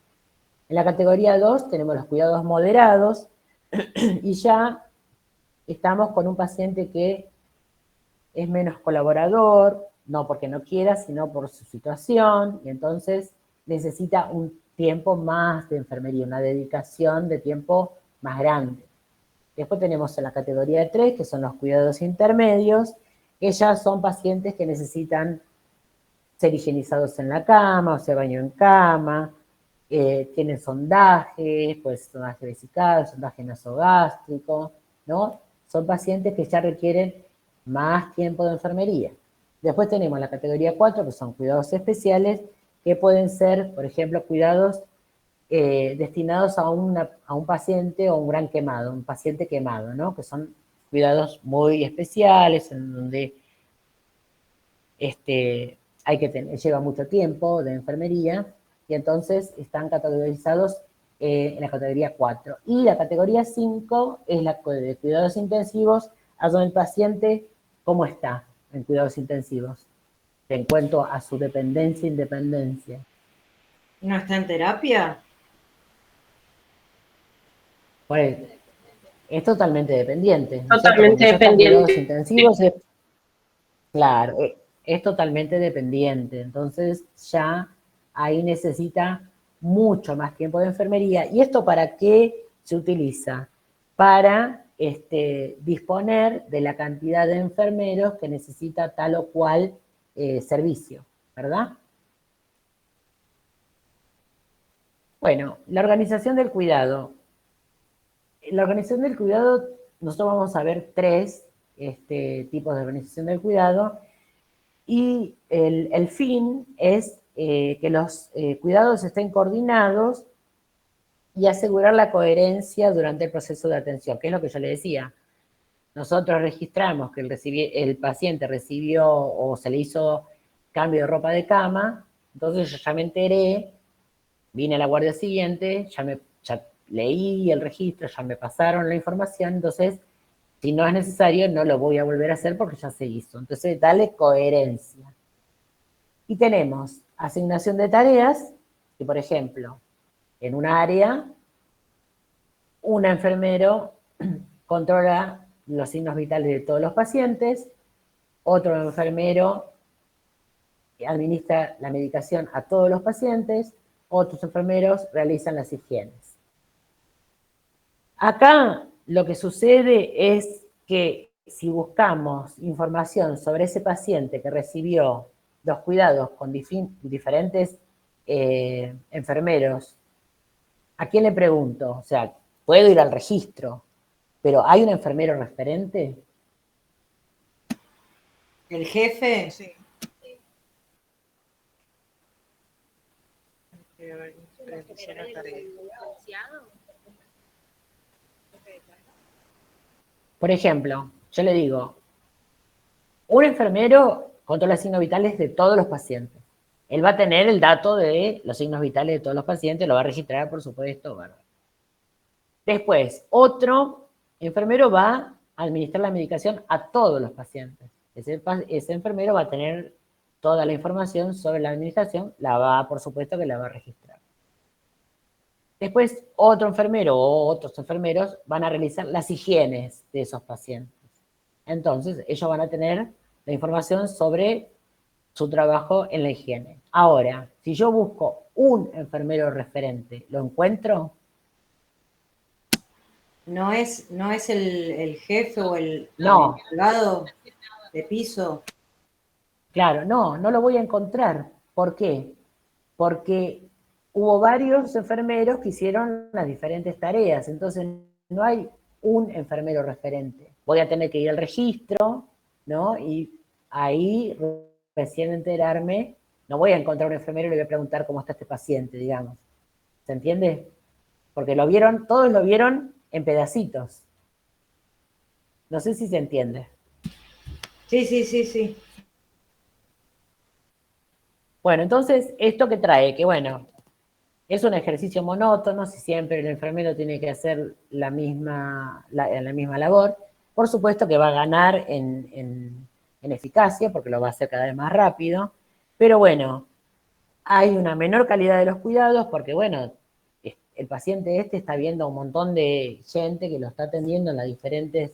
En la categoría 2 tenemos los cuidados moderados, y ya estamos con un paciente que es menos colaborador, no porque no quiera, sino por su situación, y entonces necesita un tiempo más de enfermería, una dedicación de tiempo más grande. Después tenemos en la categoría 3, que son los cuidados intermedios, que ya son pacientes que necesitan ser higienizados en la cama, o sea, baño en cama, tienen sondajes, pues sondaje vesical, sondaje nasogástrico, ¿no? Son pacientes que ya requieren más tiempo de enfermería. Después tenemos la categoría 4, que son cuidados especiales, que pueden ser, por ejemplo, cuidados destinados a un paciente o un gran quemado, un paciente quemado, ¿no? Que son cuidados muy especiales, en donde lleva mucho tiempo de enfermería, y entonces están categorizados en la categoría 4. Y la categoría 5 es la de cuidados intensivos, a donde el paciente, ¿cómo está en cuidados intensivos? En cuanto a su dependencia e independencia. ¿No está en terapia? Pues, es totalmente dependiente, ¿no es cierto? Totalmente Cuando ya están cuidados dependiente. intensivos, claro, es totalmente dependiente. Entonces ya ahí necesita mucho más tiempo de enfermería. ¿Y esto para qué se utiliza? Para disponer de la cantidad de enfermeros que necesita tal o cual servicio, ¿verdad? Bueno, la organización del cuidado. En la organización del cuidado, nosotros vamos a ver tres tipos de organización del cuidado, y el fin es que los cuidados estén coordinados y asegurar la coherencia durante el proceso de atención, que es lo que yo le decía. Nosotros registramos que el paciente recibió o se le hizo cambio de ropa de cama, entonces yo ya me enteré, vine a la guardia siguiente, ya leí el registro, ya me pasaron la información, entonces si no es necesario no lo voy a volver a hacer porque ya se hizo. Entonces dale coherencia. Y tenemos asignación de tareas, que por ejemplo, en un área, un enfermero controla los signos vitales de todos los pacientes, otro enfermero administra la medicación a todos los pacientes, otros enfermeros realizan las higienes. Acá lo que sucede es que si buscamos información sobre ese paciente que recibió los cuidados con diferentes enfermeros, ¿a quién le pregunto? O sea, puedo ir al registro, pero ¿hay un enfermero referente? ¿El jefe? Sí. Realizar la tarea. Por ejemplo, yo le digo, un enfermero controla signos vitales de todos los pacientes. Él va a tener el dato de los signos vitales de todos los pacientes, lo va a registrar, por supuesto. Bueno. Después, otro enfermero va a administrar la medicación a todos los pacientes. Ese enfermero va a tener toda la información sobre la administración, por supuesto que la va a registrar. Después, otro enfermero o otros enfermeros van a realizar las higienes de esos pacientes. Entonces, ellos van a tener la información sobre su trabajo en la higiene. Ahora, si yo busco un enfermero referente, ¿lo encuentro? ¿No es el jefe o el No. encargado de piso? Claro, no lo voy a encontrar. ¿Por qué? Porque hubo varios enfermeros que hicieron las diferentes tareas, entonces no hay un enfermero referente. Voy a tener que ir al registro, ¿no? Y ahí recién enterarme, no voy a encontrar un enfermero y le voy a preguntar cómo está este paciente, digamos. ¿Se entiende? Porque todos lo vieron en pedacitos. No sé si se entiende. Sí. Bueno, entonces, ¿esto qué trae? Que bueno, es un ejercicio monótono, si siempre el enfermero tiene que hacer la misma labor. Por supuesto que va a ganar en eficacia, porque lo va a hacer cada vez más rápido, pero bueno, hay una menor calidad de los cuidados, porque bueno, el paciente está viendo un montón de gente que lo está atendiendo en los diferentes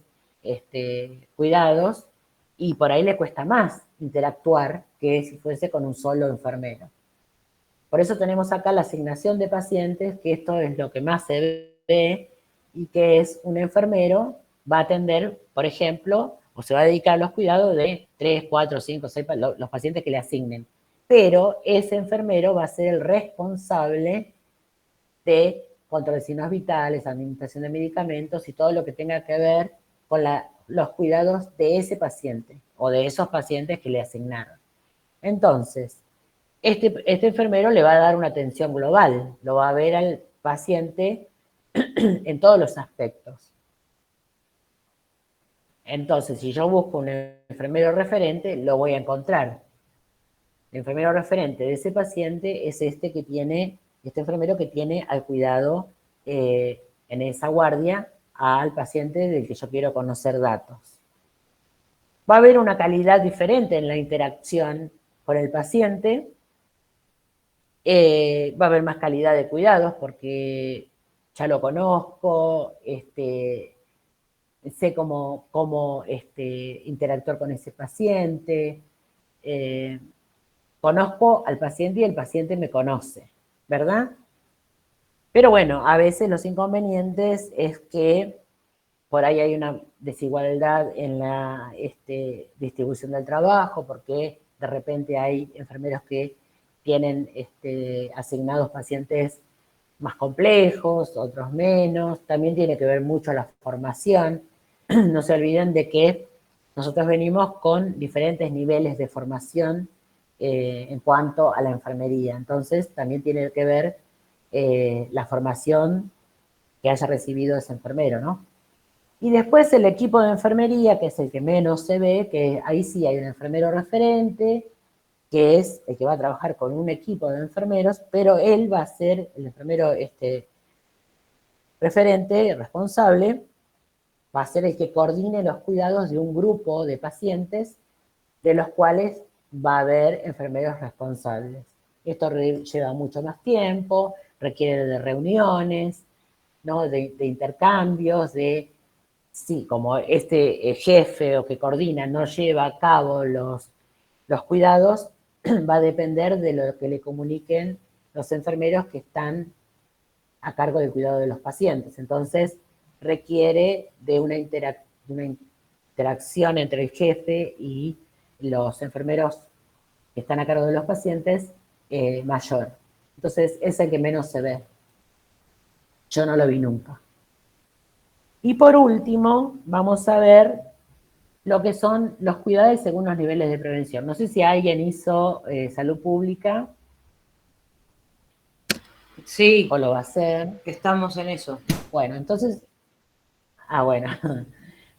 cuidados, y por ahí le cuesta más interactuar que si fuese con un solo enfermero. Por eso tenemos acá la asignación de pacientes, que esto es lo que más se ve, y que es un enfermero va a atender, por ejemplo, o se va a dedicar a los cuidados de 3, 4, 5, 6, los pacientes que le asignen. Pero ese enfermero va a ser el responsable de control de signos vitales, administración de medicamentos y todo lo que tenga que ver con los cuidados de ese paciente o de esos pacientes que le asignaron. Entonces, este enfermero le va a dar una atención global, lo va a ver al paciente en todos los aspectos. Entonces, si yo busco un enfermero referente, lo voy a encontrar. El enfermero referente de ese paciente es este enfermero que tiene al cuidado en esa guardia al paciente del que yo quiero conocer datos. Va a haber una calidad diferente en la interacción con el paciente, Va a haber más calidad de cuidados porque ya lo conozco, sé cómo interactuar con ese paciente, conozco al paciente y el paciente me conoce, ¿verdad? Pero bueno, a veces los inconvenientes es que por ahí hay una desigualdad en la distribución del trabajo, porque de repente hay enfermeros que tienen asignados pacientes más complejos, otros menos. También tiene que ver mucho la formación. No se olviden de que nosotros venimos con diferentes niveles de formación en cuanto a la enfermería. Entonces, también tiene que ver la formación que haya recibido ese enfermero, ¿no? Y después el equipo de enfermería, que es el que menos se ve, que ahí sí hay un enfermero referente, que es el que va a trabajar con un equipo de enfermeros, pero él va a ser el enfermero referente, responsable, va a ser el que coordine los cuidados de un grupo de pacientes, de los cuales va a haber enfermeros responsables. Esto lleva mucho más tiempo, requiere de reuniones, ¿no? de intercambios, sí, como este jefe o que coordina no lleva a cabo los cuidados, va a depender de lo que le comuniquen los enfermeros que están a cargo del cuidado de los pacientes. Entonces, requiere de una interacción entre el jefe y los enfermeros que están a cargo de los pacientes mayor. Entonces, es el que menos se ve. Yo no lo vi nunca. Y por último, vamos a ver lo que son los cuidados según los niveles de prevención. No sé si alguien hizo salud pública Sí, o lo va a hacer. estamos en eso. Bueno, entonces, bueno,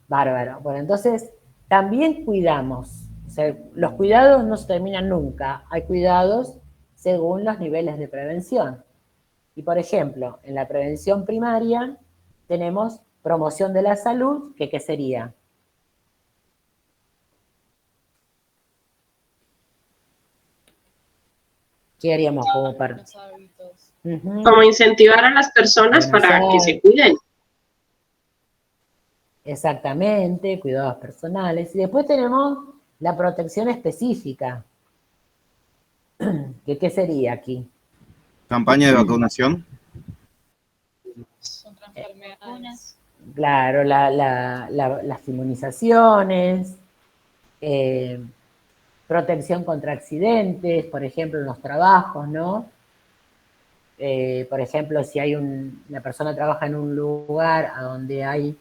bárbaro. Bueno, entonces, también cuidamos. O sea, los cuidados no se terminan nunca. Hay cuidados según los niveles de prevención. Y por ejemplo, en la prevención primaria tenemos promoción de la salud, que ¿qué sería? ¿Qué haríamos como parte? Buenos hábitos. Como incentivar a las personas Buenos para que se hábitos. cuiden. Exactamente, cuidados personales. Y después tenemos la protección específica. ¿Qué sería aquí? Campaña de vacunación. Contra enfermedades. Claro, las inmunizaciones, protección contra accidentes, por ejemplo, en los trabajos, ¿no? Por ejemplo, si la persona trabaja en un lugar a donde hay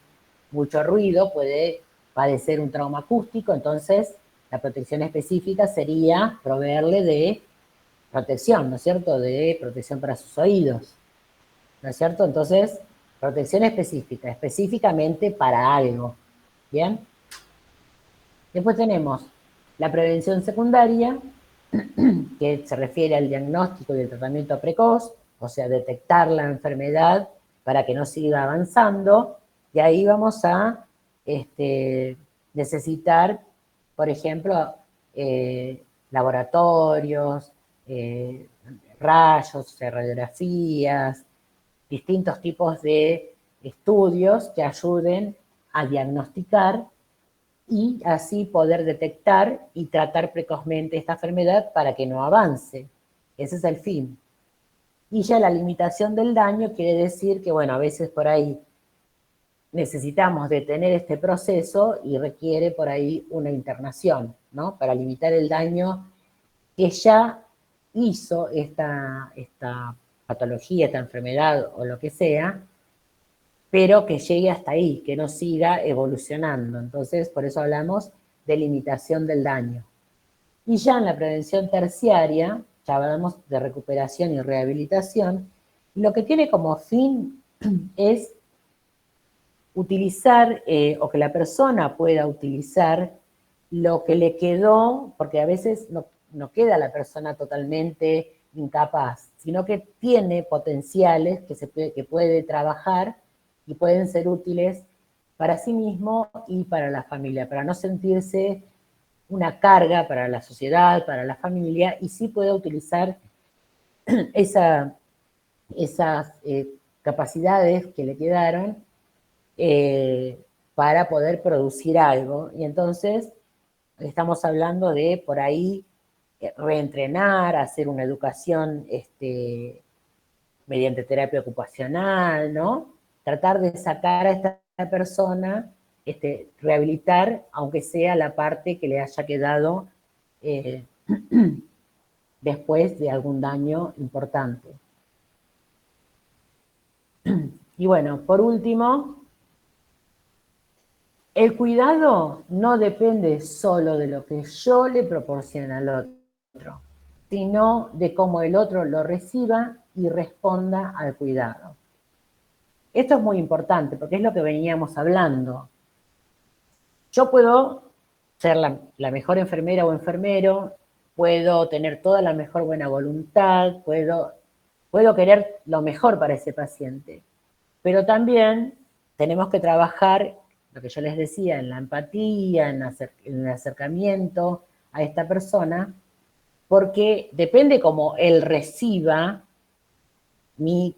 mucho ruido, puede padecer un trauma acústico, entonces la protección específica sería proveerle de protección, ¿no es cierto? De protección para sus oídos, ¿no es cierto? Entonces, protección específica, específicamente para algo, ¿bien? Después tenemos la prevención secundaria, que se refiere al diagnóstico y el tratamiento precoz, o sea, detectar la enfermedad para que no siga avanzando, y ahí vamos a necesitar, por ejemplo, laboratorios, rayos, radiografías, distintos tipos de estudios que ayuden a diagnosticar y así poder detectar y tratar precozmente esta enfermedad para que no avance. Ese es el fin. Y ya la limitación del daño quiere decir que, bueno, a veces por ahí necesitamos detener este proceso y requiere por ahí una internación, ¿no? Para limitar el daño que ya hizo esta patología, esta enfermedad o lo que sea, pero que llegue hasta ahí, que no siga evolucionando. Entonces, por eso hablamos de limitación del daño. Y ya en la prevención terciaria, ya hablamos de recuperación y rehabilitación, y lo que tiene como fin es utilizar, o que la persona pueda utilizar lo que le quedó, porque a veces no queda la persona totalmente incapaz, sino que tiene potenciales que puede trabajar y pueden ser útiles para sí mismo y para la familia, para no sentirse una carga para la sociedad, para la familia, y sí puede utilizar esas capacidades que le quedaron para poder producir algo. Y entonces estamos hablando de por ahí reentrenar, hacer una educación mediante terapia ocupacional, ¿no? Tratar de sacar a esta persona, rehabilitar, aunque sea la parte que le haya quedado después de algún daño importante. Y bueno, por último, el cuidado no depende solo de lo que yo le proporcione al otro, sino de cómo el otro lo reciba y responda al cuidado. Esto es muy importante porque es lo que veníamos hablando. Yo puedo ser la mejor enfermera o enfermero, puedo tener toda la mejor buena voluntad, puedo querer lo mejor para ese paciente, pero también tenemos que trabajar, lo que yo les decía, en la empatía, en el acercamiento a esta persona, porque depende cómo él reciba mi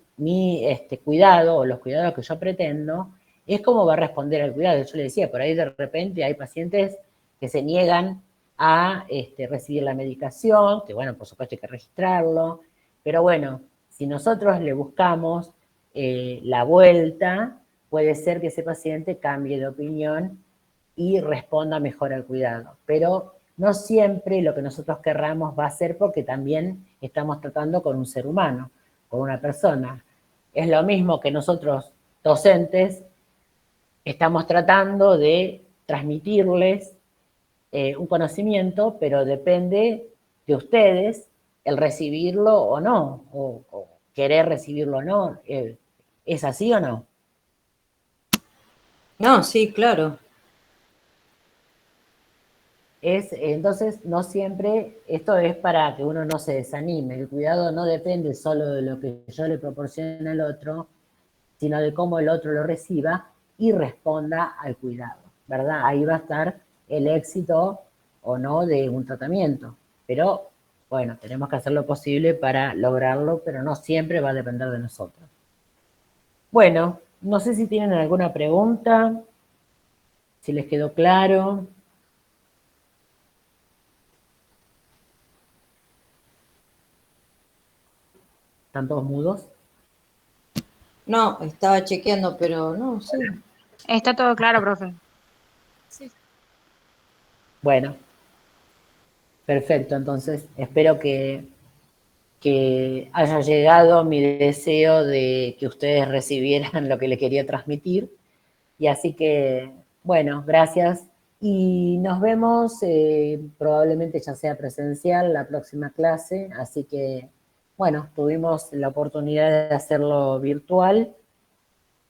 cuidado o los cuidados que yo pretendo, es cómo va a responder al cuidado. Yo le decía, por ahí de repente hay pacientes que se niegan a recibir la medicación, que bueno, por supuesto hay que registrarlo, pero bueno, si nosotros le buscamos la vuelta, puede ser que ese paciente cambie de opinión y responda mejor al cuidado. Pero no siempre lo que nosotros querramos va a ser porque también estamos tratando con un ser humano, con una persona. Es lo mismo que nosotros, docentes, estamos tratando de transmitirles un conocimiento, pero depende de ustedes el recibirlo o no, o querer recibirlo o no. ¿Es así o no? No, sí, claro. Entonces, no siempre, esto es para que uno no se desanime. El cuidado no depende solo de lo que yo le proporcione al otro, sino de cómo el otro lo reciba y responda al cuidado, ¿verdad? Ahí va a estar el éxito o no de un tratamiento. Pero, bueno, tenemos que hacer lo posible para lograrlo, pero no siempre va a depender de nosotros. Bueno, no sé si tienen alguna pregunta, si les quedó claro. ¿Están todos mudos? No, estaba chequeando, pero no, sí. Está todo claro, profe. Sí, Bueno, perfecto. Entonces, espero que haya llegado mi deseo de que ustedes recibieran lo que les quería transmitir. Y así que, bueno, gracias. Y nos vemos probablemente ya sea presencial la próxima clase. Así que, bueno, tuvimos la oportunidad de hacerlo virtual,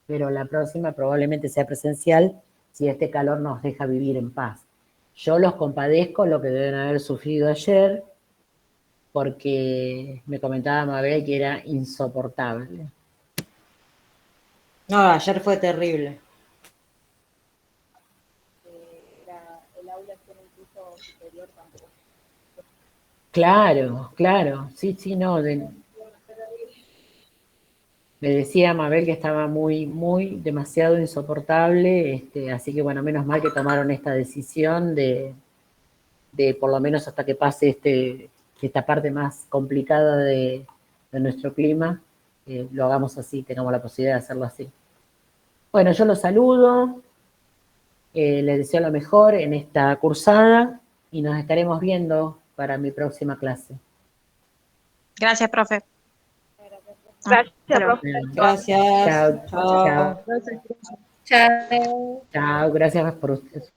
pero la próxima probablemente sea presencial si este calor nos deja vivir en paz. Yo los compadezco lo que deben haber sufrido ayer, porque me comentaba Mabel que era insoportable. No, ayer fue terrible. el aula está en un piso superior tampoco. Claro, sí, no. Me decía Mabel que estaba muy, demasiado insoportable, así que bueno, menos mal que tomaron esta decisión de por lo menos hasta que pase esta parte más complicada de nuestro clima, lo hagamos así, tengamos la posibilidad de hacerlo así. Bueno, yo los saludo, les deseo lo mejor en esta cursada y nos estaremos viendo para mi próxima clase. Gracias, profe. Gracias, Hasta luego. profe. Gracias. Chao. Chao. Chao. Chao, gracias por ustedes.